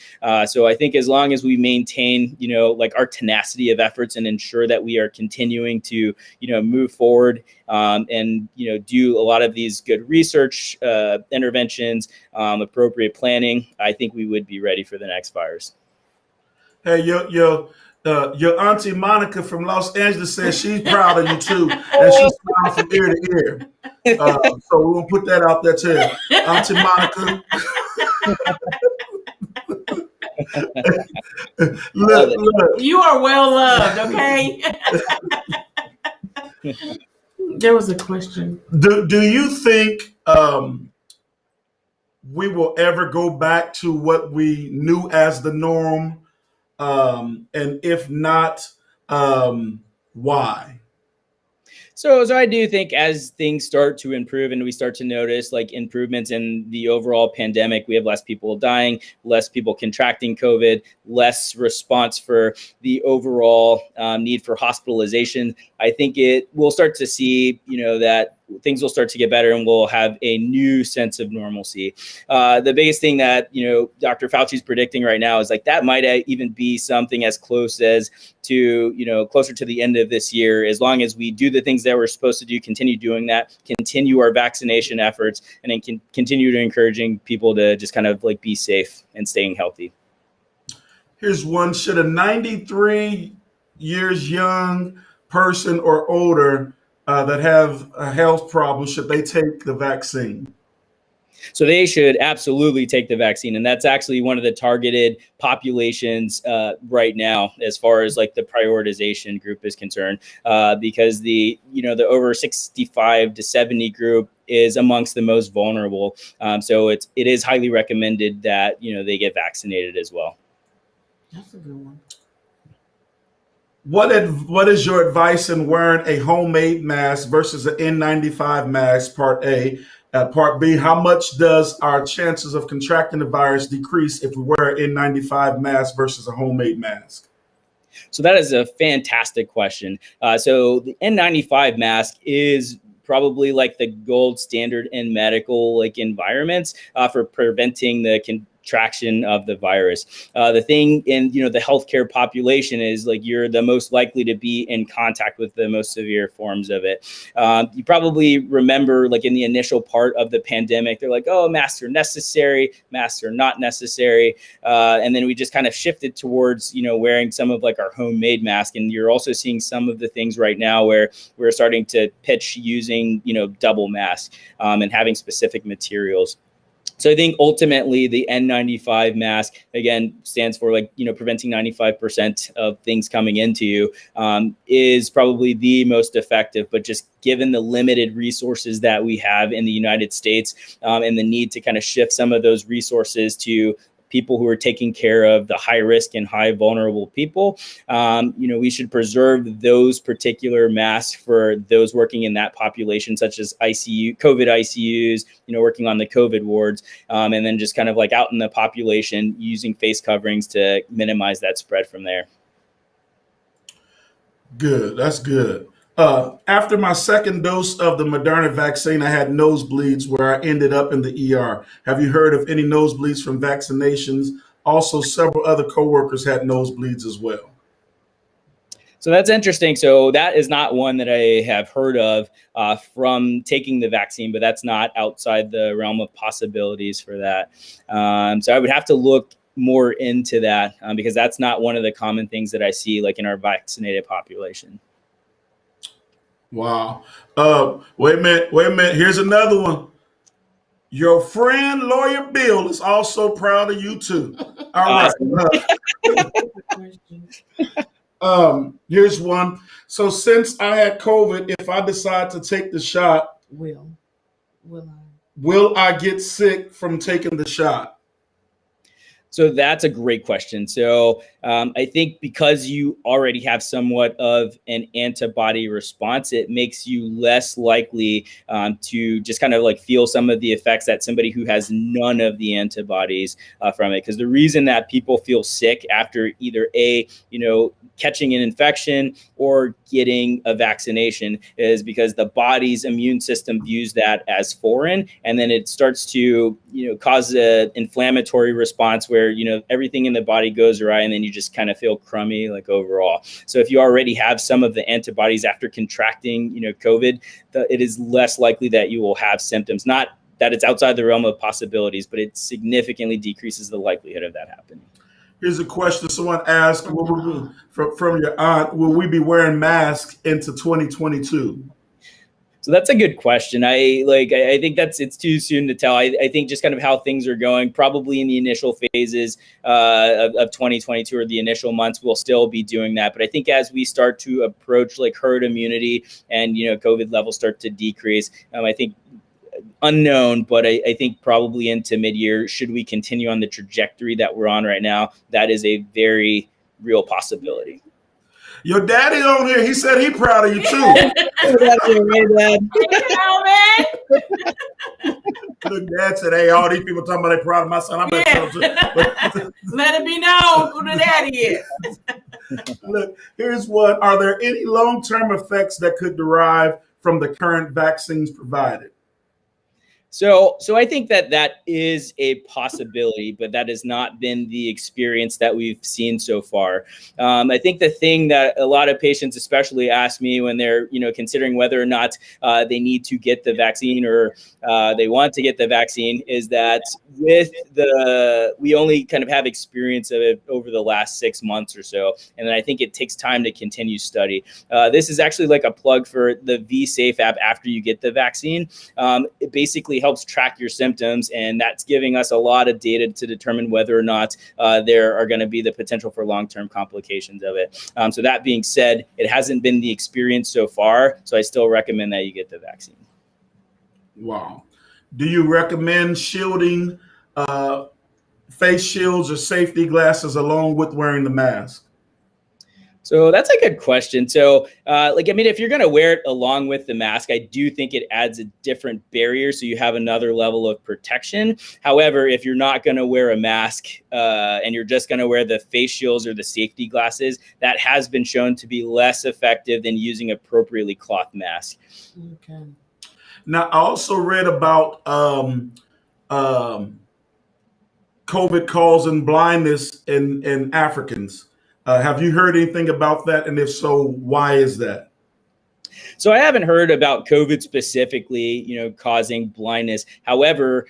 So I think as long as we maintain, our tenacity of efforts and ensure that we are continuing to, move forward and, do a lot of these good research interventions, appropriate planning, I think we would be ready for the next virus. Hey, your auntie Monica from Los Angeles says she's proud of you too, and she's smiling from ear to ear. So we're gonna put that out there too, Auntie Monica. look. You are well loved, okay? There was a question. Do you think we will ever go back to what we knew as the norm? And if not, why? So I do think as things start to improve and we start to notice improvements in the overall pandemic, we have less people dying, less people contracting COVID, less response for the overall need for hospitalization. I think we'll start to see, that things will start to get better and we'll have a new sense of normalcy. The biggest thing that, Dr. Fauci's predicting right now is like that might even be something as close as to, closer to the end of this year, as long as we do the things that we're supposed to do, continue doing that, continue our vaccination efforts, and then continue to encouraging people to just kind of like be safe and staying healthy. Here's one. Should a 93 years young person or older that have a health problem, should they take the vaccine? So they should absolutely take the vaccine. And that's actually one of the targeted populations right now, as far as like the prioritization group is concerned, because the over 65 to 70 group is amongst the most vulnerable. So it is highly recommended that, they get vaccinated as well. That's a good one. What is your advice in wearing a homemade mask versus an N95 mask, part A? Part B, how much does our chances of contracting the virus decrease if we wear an N95 mask versus a homemade mask? So that is a fantastic question. So the N95 mask is probably like the gold standard in medical environments for preventing the contraction of the virus. The thing in the healthcare population is you're the most likely to be in contact with the most severe forms of it. You probably remember in the initial part of the pandemic, they're like, oh, masks are necessary, masks are not necessary. And then we just kind of shifted towards wearing some of our homemade mask. And you're also seeing some of the things right now where we're starting to pitch using double mask and having specific materials. So I think ultimately the N95 mask, again, stands for preventing 95% of things coming into you, is probably the most effective. But just given the limited resources that we have in the United States and the need to kind of shift some of those resources to people who are taking care of the high risk and high vulnerable people, we should preserve those particular masks for those working in that population, such as COVID ICUs, working on the COVID wards, and then just kind of out in the population using face coverings to minimize that spread from there. Good. That's good. After my second dose of the Moderna vaccine, I had nosebleeds where I ended up in the ER. Have you heard of any nosebleeds from vaccinations? Also, several other coworkers had nosebleeds as well. So that's interesting. So that is not one that I have heard of from taking the vaccine, but that's not outside the realm of possibilities for that. So I would have to look more into that because that's not one of the common things that I see in our vaccinated population. Wow. Wait a minute. Here's another one. Your friend, Lawyer Bill, is also proud of you too. All right. Here's one. So since I had COVID, if I decide to take the shot, will I get sick from taking the shot? So that's a great question. So I think because you already have somewhat of an antibody response, it makes you less likely to just kind of feel some of the effects that somebody who has none of the antibodies from it. Because the reason that people feel sick after either catching an infection or getting a vaccination is because the body's immune system views that as foreign, and then it starts to cause an inflammatory response where everything in the body goes awry, and then you just kind of feel crummy overall. So if you already have some of the antibodies after contracting COVID, it is less likely that you will have symptoms. Not that it's outside the realm of possibilities, but it significantly decreases the likelihood of that happening. Here's a question someone asked from your aunt: will we be wearing masks into 2022? So that's a good question. I think it's too soon to tell. I think just kind of how things are going, probably in the initial phases of 2022 or the initial months, we'll still be doing that. But I think as we start to approach herd immunity and COVID levels start to decrease, I think unknown, but I think probably into mid-year, should we continue on the trajectory that we're on right now, that is a very real possibility. Your daddy on here, he said he's proud of you too. Look, Dad said, hey, all these people talking about they're proud of my son. I'm not proud too. Let it be known who the daddy is. Look, here's one. Are there any long-term effects that could derive from the current vaccines provided? So I think that is a possibility, but that has not been the experience that we've seen so far. I think the thing that a lot of patients especially ask me when they're, considering whether or not they need to get the vaccine or they want to get the vaccine is that we only kind of have experience of it over the last 6 months or so. And then I think it takes time to continue study. This is actually like a plug for the V-Safe app after you get the vaccine. It basically helps track your symptoms, and that's giving us a lot of data to determine whether or not there are going to be the potential for long-term complications of it. So that being said, it hasn't been the experience so far, so I still recommend that you get the vaccine. Wow. Do you recommend shielding, face shields or safety glasses along with wearing the mask? So that's a good question. So, if you're going to wear it along with the mask, I do think it adds a different barrier. So you have another level of protection. However, if you're not going to wear a mask and you're just going to wear the face shields or the safety glasses, that has been shown to be less effective than using appropriately cloth mask. Okay. Now, I also read about COVID causing blindness in Africans. Have you heard anything about that? And if so, why is that? So I haven't heard about COVID specifically, causing blindness. However,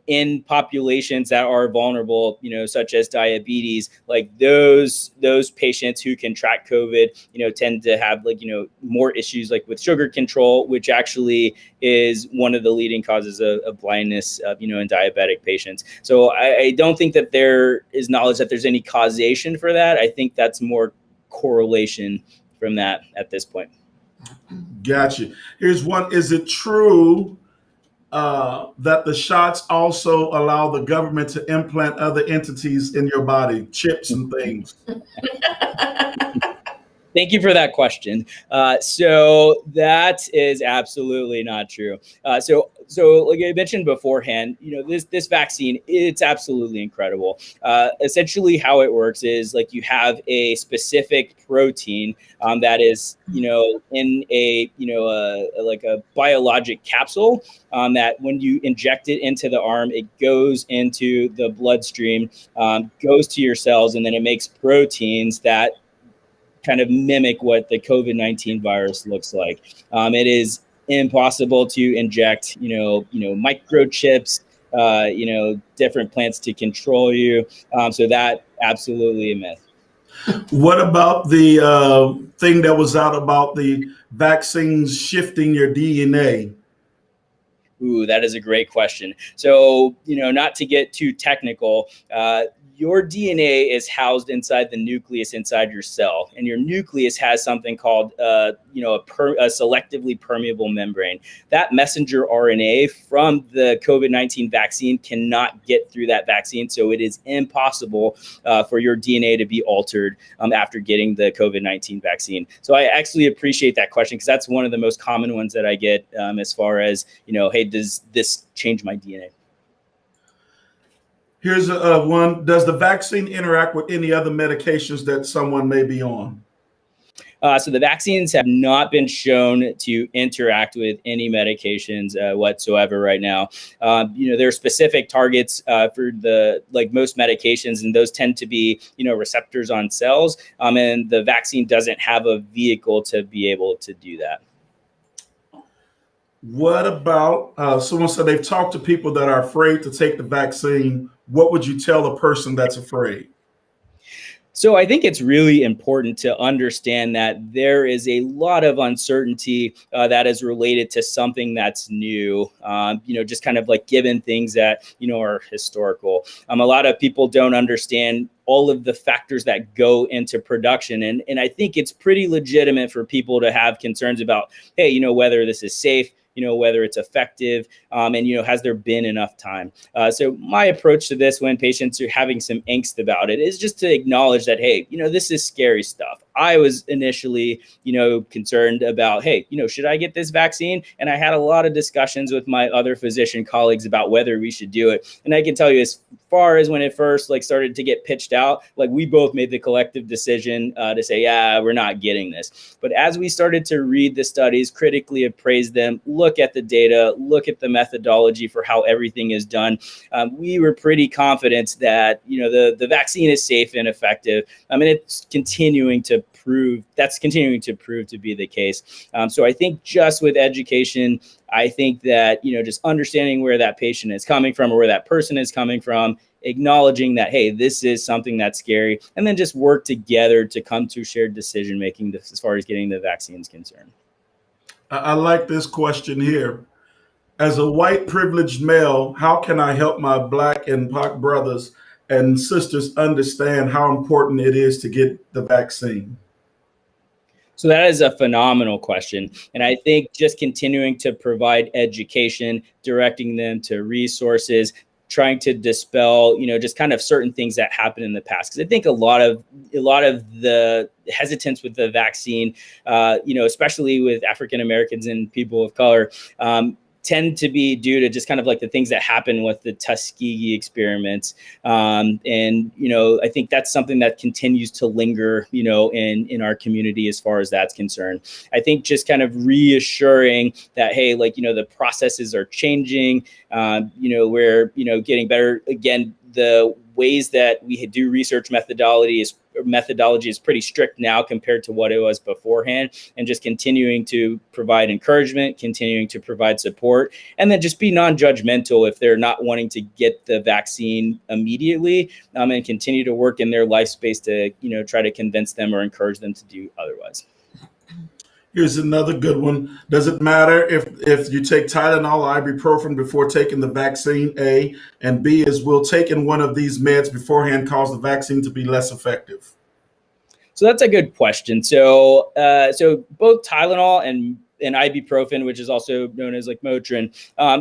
in populations that are vulnerable, such as diabetes, like those patients who contract COVID, tend to have more issues like with sugar control, which actually is one of the leading causes of blindness, in diabetic patients. So I don't think that there is knowledge that there's any causation for that. I think that's more correlation from that at this point. Gotcha. Here's one. Is it true that the shots also allow the government to implant other entities in your body, chips and things? Thank you for that question. So that is absolutely not true. So like I mentioned beforehand, this vaccine, it's absolutely incredible. Essentially how it works is like you have a specific protein that is, in like a biologic capsule that when you inject it into the arm, it goes into the bloodstream, goes to your cells, and then it makes proteins that kind of mimic what the COVID-19 virus looks like. It is impossible to inject, microchips, different plants to control you. So that absolutely a myth. What about the thing that was out about the vaccines shifting your DNA? Ooh, that is a great question. So, not to get too technical, your DNA is housed inside the nucleus inside your cell, and your nucleus has something called, a selectively permeable membrane. That messenger RNA from the COVID-19 vaccine cannot get through that vaccine, so it is impossible for your DNA to be altered after getting the COVID-19 vaccine. So I actually appreciate that question because that's one of the most common ones that I get as far as, hey, does this change my DNA? Here's one. Does the vaccine interact with any other medications that someone may be on? So the vaccines have not been shown to interact with any medications whatsoever right now. There are specific targets for most medications, and those tend to be, receptors on cells. And the vaccine doesn't have a vehicle to be able to do that. What about someone said they've talked to people that are afraid to take the vaccine? What would you tell a person that's afraid? So I think it's really important to understand that there is a lot of uncertainty that is related to something that's new, just kind of like given things that, are historical. A lot of people don't understand all of the factors that go into production. And I think it's pretty legitimate for people to have concerns about, hey, whether this is safe, whether it's effective, and, has there been enough time? So my approach to this when patients are having some angst about it is just to acknowledge that, hey, this is scary stuff. I was initially, concerned about, hey, should I get this vaccine? And I had a lot of discussions with my other physician colleagues about whether we should do it. And I can tell you as far as when it first like started to get pitched out, like we both made the collective decision to say, yeah, we're not getting this. But as we started to read the studies, critically appraise them, look at the data, look at the methodology for how everything is done, we were pretty confident that, you know, the vaccine is safe and effective. I mean, it's continuing to prove to be the case. So I think just with education, I think that, you know, just understanding where that patient is coming from or where that person is coming from, acknowledging that, hey, this is something that's scary, and then just work together to come to shared decision making as far as getting the vaccines concerned. I like this question here. As a white privileged male, how can I help my Black and POC brothers and sisters understand how important it is to get the vaccine? So that is a phenomenal question. And I think just continuing to provide education, directing them to resources, trying to dispel, you know, just kind of certain things that happened in the past. Because I think a lot of the hesitance with the vaccine, you know, especially with African Americans and people of color, tend to be due to just kind of like the things that happen with the Tuskegee experiments. And, you know, I think that's something that continues to linger, you know, in our community as far as that's concerned. I think just kind of reassuring that, hey, like, you know, the processes are changing, you know, we're, you know, getting better. Again, the ways that we do research methodology is pretty strict now compared to what it was beforehand, and just continuing to provide encouragement, continuing to provide support, and then just be non-judgmental if they're not wanting to get the vaccine immediately, and continue to work in their life space to, you know, try to convince them or encourage them to do otherwise. Here's another good one. Does it matter if you take Tylenol or Ibuprofen before taking the vaccine? A, and B is, will taking one of these meds beforehand cause the vaccine to be less effective? So that's a good question. So both Tylenol and ibuprofen, which is also known as like Motrin,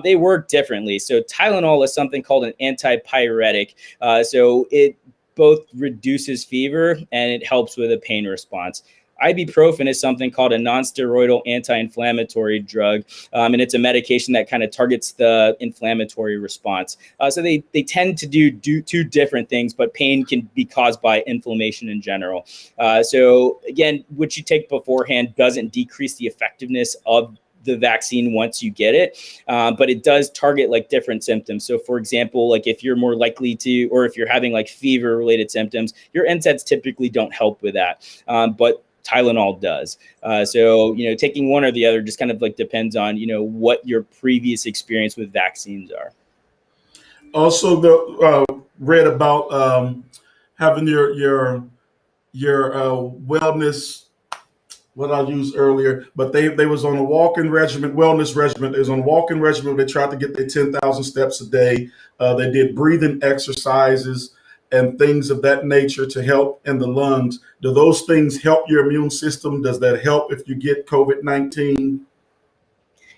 they work differently. So Tylenol is something called an antipyretic. So it both reduces fever and it helps with a pain response. Ibuprofen is something called a non-steroidal anti-inflammatory drug, and it's a medication that kind of targets the inflammatory response. So they tend to do two different things, but pain can be caused by inflammation in general. So again, what you take beforehand doesn't decrease the effectiveness of the vaccine once you get it, but it does target like different symptoms. So for example, like if you're more likely to, or if you're having like fever related symptoms, your NSAIDs typically don't help with that, but Tylenol does. So, you know, taking one or the other just kind of like depends on, you know, what your previous experience with vaccines are. Also, read about having your wellness, what I used earlier, but they was on a walking regimen, wellness regimen. They was on a walking regimen. They tried to get their 10,000 steps a day. They did breathing exercises and things of that nature to help in the lungs. Do those things help your immune system? Does that help if you get COVID-19?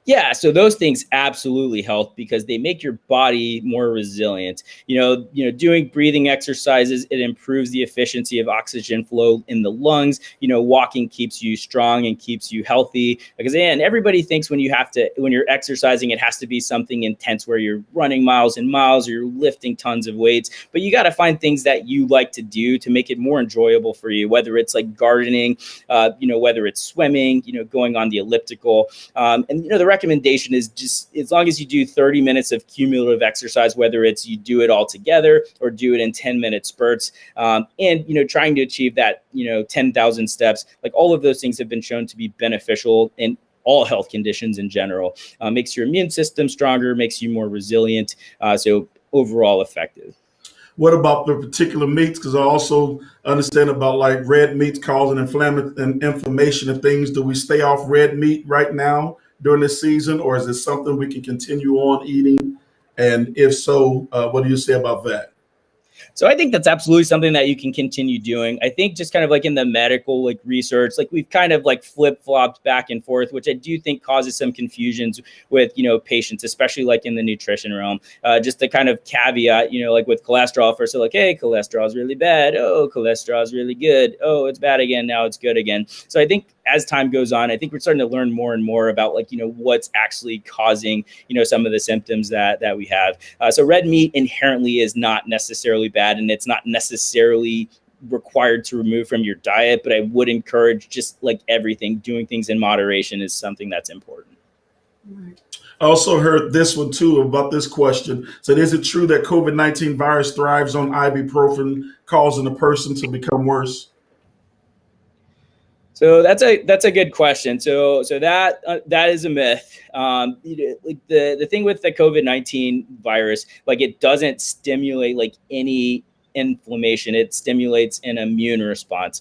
Yeah, so those things absolutely help because they make your body more resilient. You know, doing breathing exercises, it improves the efficiency of oxygen flow in the lungs. You know, walking keeps you strong and keeps you healthy. Because again, everybody thinks when you're exercising, it has to be something intense where you're running miles and miles or you're lifting tons of weights. But you got to find things that you like to do to make it more enjoyable for you, whether it's like gardening, you know, whether it's swimming, you know, going on the elliptical. And, you know, the recommendation is just as long as you do 30 minutes of cumulative exercise, whether it's you do it all together or do it in 10-minute spurts, and, you know, trying to achieve that, you know, 10,000 steps, like all of those things have been shown to be beneficial in all health conditions in general. Makes your immune system stronger, makes you more resilient, so overall effective. What about the particular meats? Because I also understand about like red meats causing inflammation and things. Do we stay off red meat right now during this season, or is it something we can continue on eating? And if so, what do you say about that? So I think that's absolutely something that you can continue doing. I think just kind of like in the medical like research, like we've kind of like flip-flopped back and forth, which I do think causes some confusions with, you know, patients, especially like in the nutrition realm. Just the kind of caveat, you know, like with cholesterol, first they're like, hey, cholesterol is really bad. Oh, cholesterol is really good. Oh, it's bad again. Now it's good again. So I think as time goes on, I think we're starting to learn more and more about like, what's actually causing, some of the symptoms that we have. So red meat inherently is not necessarily bad, and it's not necessarily required to remove from your diet, but I would encourage, just like everything, doing things in moderation is something that's important. I also heard this one too about this question. So is it true that COVID-19 virus thrives on ibuprofen, causing a person to become worse? So that's a good question. So that is a myth. Like the thing with the COVID-19 virus, like it doesn't stimulate like any inflammation. It stimulates an immune response.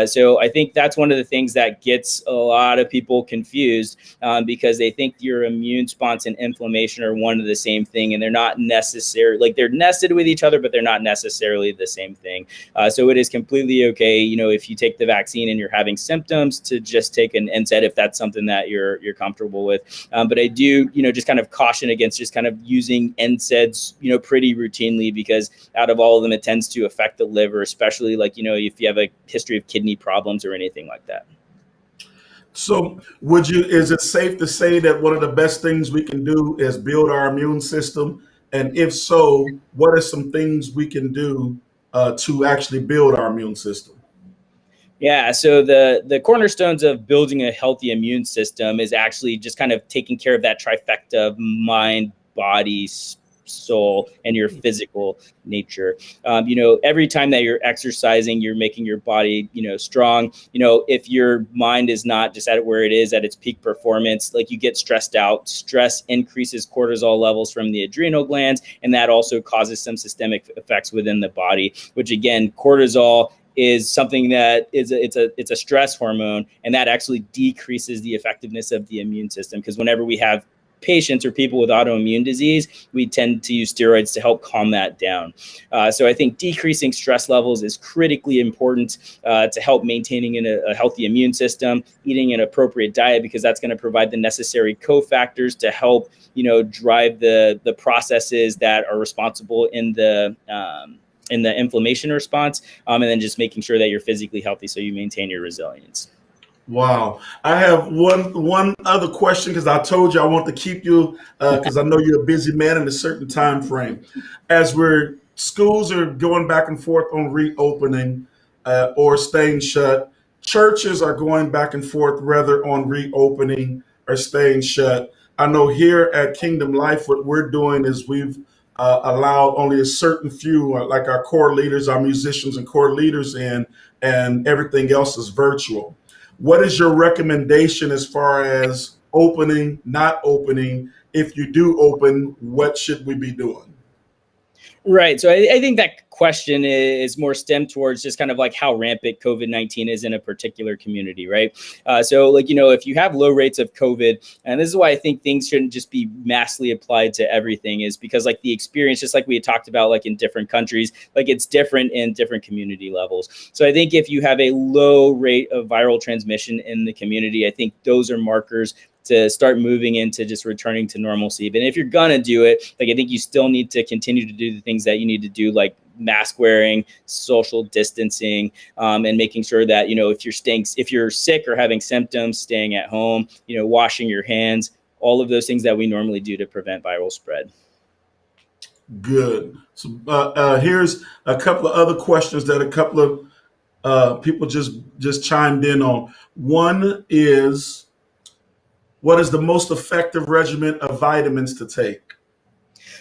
So I think that's one of the things that gets a lot of people confused, because they think your immune response and inflammation are one of the same thing, and they're not necessarily, like they're nested with each other, but they're not necessarily the same thing. So it is completely okay, if you take the vaccine and you're having symptoms, to just take an NSAID if that's something that you're comfortable with. But I do, just kind of caution against just kind of using NSAIDs, pretty routinely, because out of all of them, it tends to affect the liver, especially like, if you have a history of kidney problems or anything like that. So is it safe to say that one of the best things we can do is build our immune system? And if so, what are some things we can do to actually build our immune system? Yeah, so the cornerstones of building a healthy immune system is actually just kind of taking care of that trifecta of mind, body, soul, and your physical nature. Every time that you're exercising, you're making your body, strong. If your mind is not just at where it is at its peak performance, like you get stressed out. Stress increases cortisol levels from the adrenal glands, and that also causes some systemic effects within the body, which again, cortisol is something that it's a stress hormone, and that actually decreases the effectiveness of the immune system, because whenever we have patients or people with autoimmune disease, we tend to use steroids to help calm that down. So I think decreasing stress levels is critically important to help maintaining a healthy immune system, eating an appropriate diet, because that's going to provide the necessary cofactors to help, drive the processes that are responsible in the inflammation response, and then just making sure that you're physically healthy so you maintain your resilience. Wow. I have one other question, because I told you I want to keep you, because I know you're a busy man in a certain time frame. As schools are going back and forth on reopening or staying shut, churches are going back and forth whether on reopening or staying shut. I know here at Kingdom Life, what we're doing is we've allowed only a certain few, like our core leaders, our musicians and core leaders in, and everything else is virtual. What is your recommendation as far as opening, not opening? If you do open, what should we be doing? Right. So I think that question is more stemmed towards just kind of like how rampant COVID-19 is in a particular community, right? So like, if you have low rates of COVID, and this is why I think things shouldn't just be massively applied to everything, is because like the experience, just like we had talked about, like in different countries, like it's different in different community levels. So I think if you have a low rate of viral transmission in the community, I think those are markers to start moving into just returning to normalcy. But if you're gonna do it, like I think you still need to continue to do the things that you need to do, like mask wearing, social distancing, and making sure that, if you're sick or having symptoms, staying at home, washing your hands, all of those things that we normally do to prevent viral spread. Good. So here's a couple of other questions that a couple of people just chimed in on. One is, what is the most effective regimen of vitamins to take?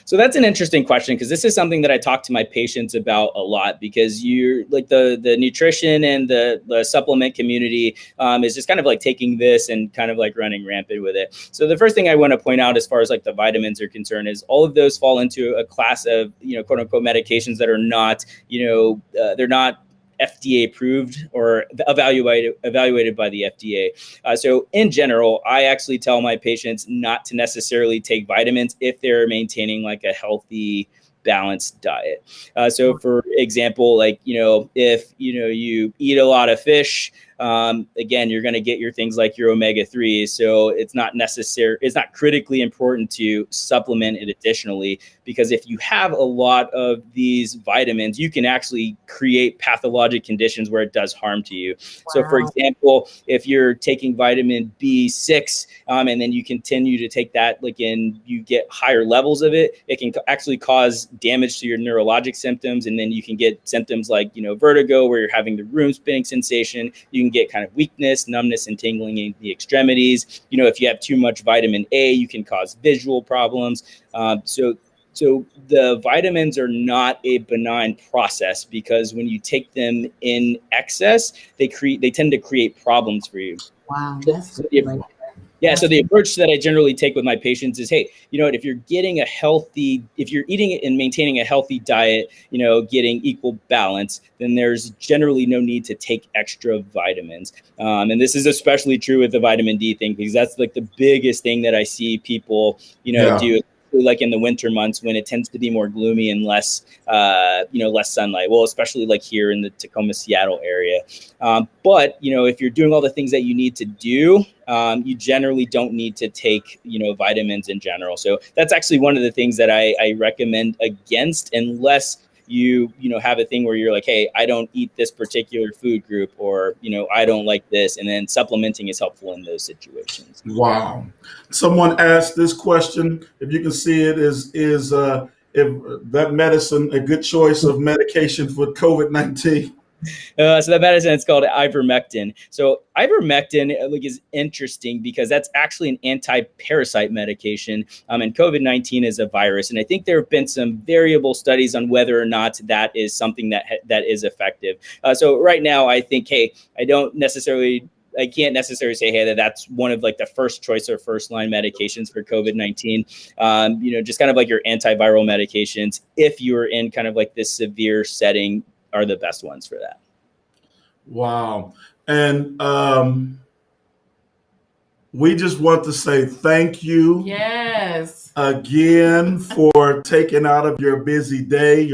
So that's an interesting question, because this is something that I talk to my patients about a lot, because you're like the nutrition and the supplement community is just kind of like taking this and kind of like running rampant with it. So the first thing I want to point out as far as like the vitamins are concerned is all of those fall into a class of, quote unquote medications that are not, they're not FDA approved or evaluated by the FDA. So in general, I actually tell my patients not to necessarily take vitamins if they're maintaining like a healthy balanced diet. So for example, like, if, you eat a lot of fish, again, you're going to get your things like your omega-3s. So it's not critically important to supplement it additionally, because if you have a lot of these vitamins, you can actually create pathologic conditions where it does harm to you. Wow. So for example, if you're taking vitamin B6, and then you continue to take that, and you get higher levels of it, it can actually cause damage to your neurologic symptoms. And then you can get symptoms like, vertigo, where you're having the room spinning sensation. You can get kind of weakness, numbness, and tingling in the extremities. If you have too much vitamin A, you can cause visual problems. So the vitamins are not a benign process, because when you take them in excess, they tend to create problems for you. Wow, that's So the approach that I generally take with my patients is, hey, if you're eating and maintaining a healthy diet, getting equal balance, then there's generally no need to take extra vitamins. And this is especially true with the vitamin D thing, because that's like the biggest thing that I see people, do. Like in the winter months, when it tends to be more gloomy and less sunlight. Well, especially like here in the Tacoma, Seattle area. But if you're doing all the things that you need to do, you generally don't need to take, vitamins in general. So that's actually one of the things that I recommend against, unless you have a thing where you're like, hey, I don't eat this particular food group, or, I don't like this. And then supplementing is helpful in those situations. Wow. Someone asked this question, if you can see it, is if that medicine a good choice of medication for COVID-19? So that medicine, it's called ivermectin. So ivermectin is interesting because that's actually an anti-parasite medication, and COVID-19 is a virus. And I think there have been some variable studies on whether or not that is something that is effective. So right now, I think, hey, I can't necessarily say, hey, that's one of the first choice or first line medications for COVID-19. Just kind of like your antiviral medications, if you're in kind of this severe setting, are the best ones for that. Wow. And we just want to say thank you. Yes. Again, for taking out of your busy day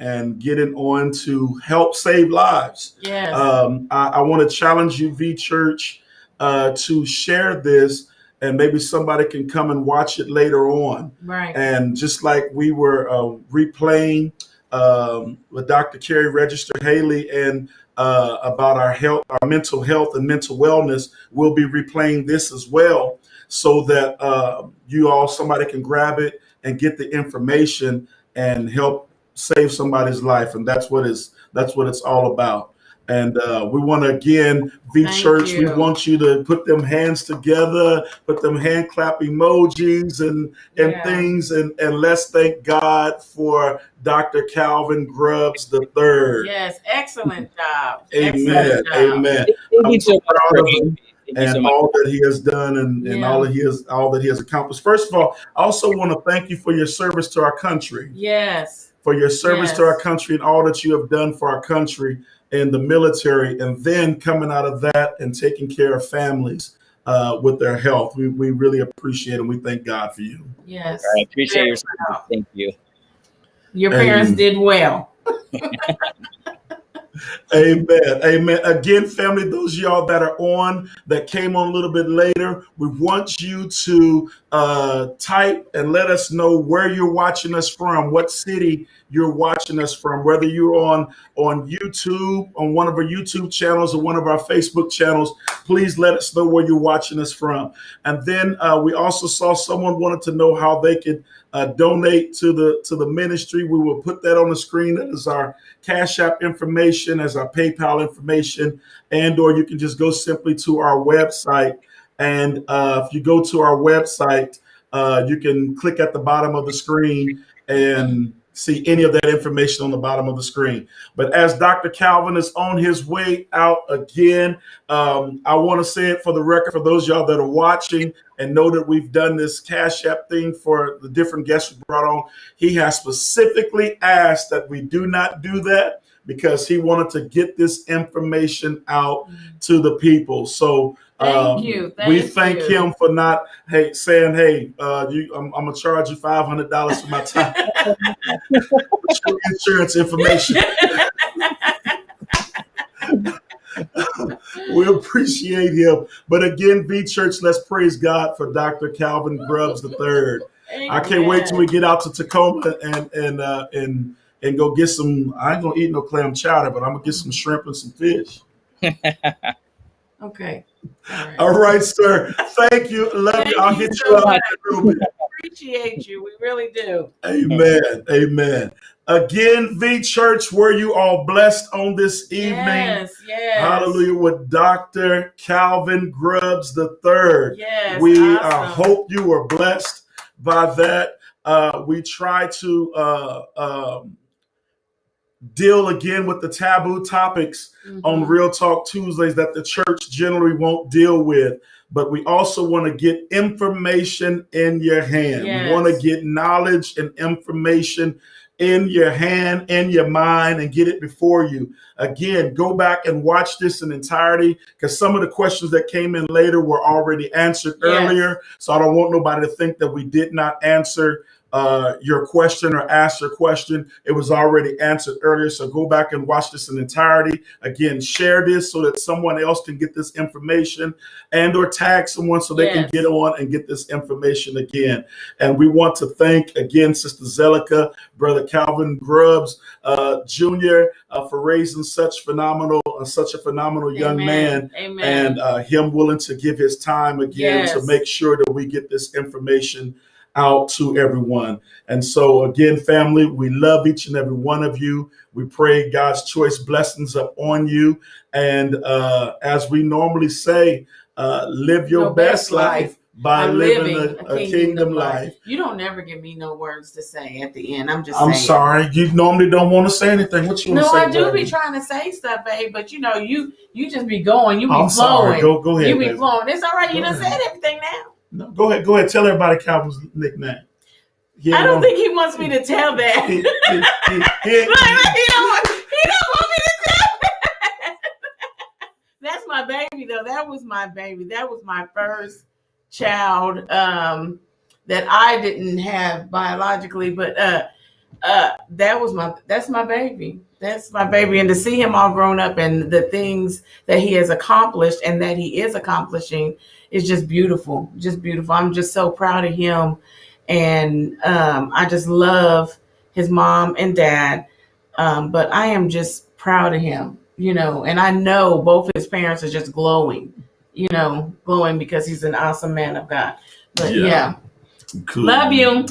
and getting on to help save lives. Yes. I want to challenge you, V Church, to share this, and maybe somebody can come and watch it later on. Right. And just like we were replaying with Dr. Carrie Register Haley and about our health, our mental health and mental wellness, we'll be replaying this as well, so that somebody can grab it and get the information and help save somebody's life. And that's what it's all about. And we want to, again, V Church, we want you to put them hands together, put them hand clap emojis and things. And let's thank God for Dr. Calvin Grubbs III. Yes, excellent job. Amen. Excellent job. Amen. I'm so proud of him and all that he has done and all that he has accomplished. First of all, I also want to thank you for your service to our country. Yes. For your service to our country and all that you have done for our country in the military, and then coming out of that and taking care of families with their health. We really appreciate it, and we thank God for you. Yes. I appreciate your service. Thank you. Your parents did well. Amen. Amen. Again, family, those of y'all that came on a little bit later, we want you to type and let us know where you're watching us from, what city you're watching us from, whether you're on YouTube, on one of our YouTube channels or one of our Facebook channels. Please let us know where you're watching us from. And then we also saw someone wanted to know how they could donate to the ministry. We will put that on the screen. That is our Cash App information, as our PayPal information, or you can just go simply to our website. And if you go to our website, you can click at the bottom of the screen and see any of that information on the bottom of the screen. But as Dr. Calvin is on his way out again, I want to say it for the record for those of y'all that are watching and know that we've done this Cash App thing for the different guests we brought on. He has specifically asked that we do not do that, because he wanted to get this information out to the people. So Thank you. We thank him for not saying, "Hey, I'm gonna charge you $500 for my time." Insurance information. We appreciate him. But again, V Church, let's praise God for Dr. Calvin Grubbs III. I can't wait till we get out to Tacoma and go get some. I ain't gonna eat no clam chowder, but I'm gonna get some shrimp and some fish. Okay. All right, sir. Thank you. Love you. I'll hit you up in a little bit. Appreciate you. We really do. Amen. Amen. Again, V Church, were you all blessed on this evening? Yes. Hallelujah. With Dr. Calvin Grubbs III. Yes. We awesome. hope you were blessed by that. We try to deal again with the taboo topics on Real Talk Tuesdays that the church generally won't deal with. But we also want to get information in your hand. Yes. We want to get knowledge and information in your hand, in your mind, and get it before you. Again, go back and watch this in entirety, because some of the questions that came in later were already answered earlier. So I don't want nobody to think that we did not answer your question or ask your question. It was already answered earlier. So go back and watch this in entirety. Again, share this so that someone else can get this information, and or tag someone so they can get on and get this information again. And we want to thank again Sister Zelica, Brother Calvin Grubbs Jr. For raising such a phenomenal young man. Amen. And him willing to give his time again to make sure that we get this information out to everyone. And so again, family, we love each and every one of you. We pray God's choice blessings up on you. And as we normally say, live your best life by living a kingdom life. You don't never give me no words to say at the end. I'm saying. Sorry. You normally don't want to say anything. What you want to say? No, I do be trying to say stuff, babe, but you know, you just be going. You be flowing. Sorry. Go ahead. You be flowing. It's all right. You done said everything now. No, go ahead. Tell everybody Calvin's nickname. I don't think he wants me to tell that. He don't want me to tell that. That's my baby, though. That was my baby. That was my first child that I didn't have biologically, but that's my baby. That's my baby. And to see him all grown up and the things that he has accomplished and that he is accomplishing is just beautiful. Just beautiful. I'm just so proud of him. And I just love his mom and dad. But I am just proud of him, and I know both his parents are just glowing because he's an awesome man of God. But Cool. Love you.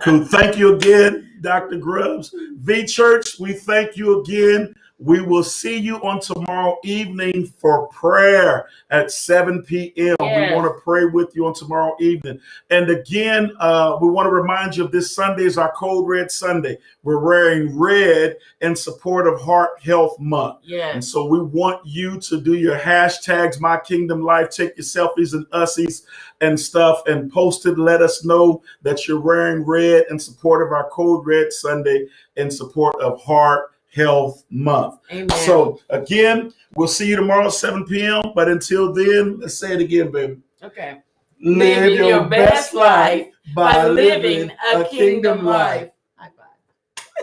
Cool. Thank you again, Dr. Grubbs. V Church, we thank you again. We will see you on tomorrow evening for prayer at 7 p.m. We want to pray with you on tomorrow evening. And again, we want to remind you of this Sunday is our Code Red Sunday. We're wearing red in support of Heart Health Month. Yes. And so we want you to do your hashtags, mykingdomlife, take your selfies and ussies and stuff and post it. Let us know that you're wearing red in support of our Code Red Sunday in support of Heart Health Month. Amen. So again, we'll see you tomorrow at 7 p.m. But until then, let's say it again, baby. Okay. Live your best life by living a kingdom life. High five.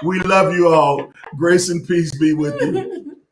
We love you all. Grace and peace be with you.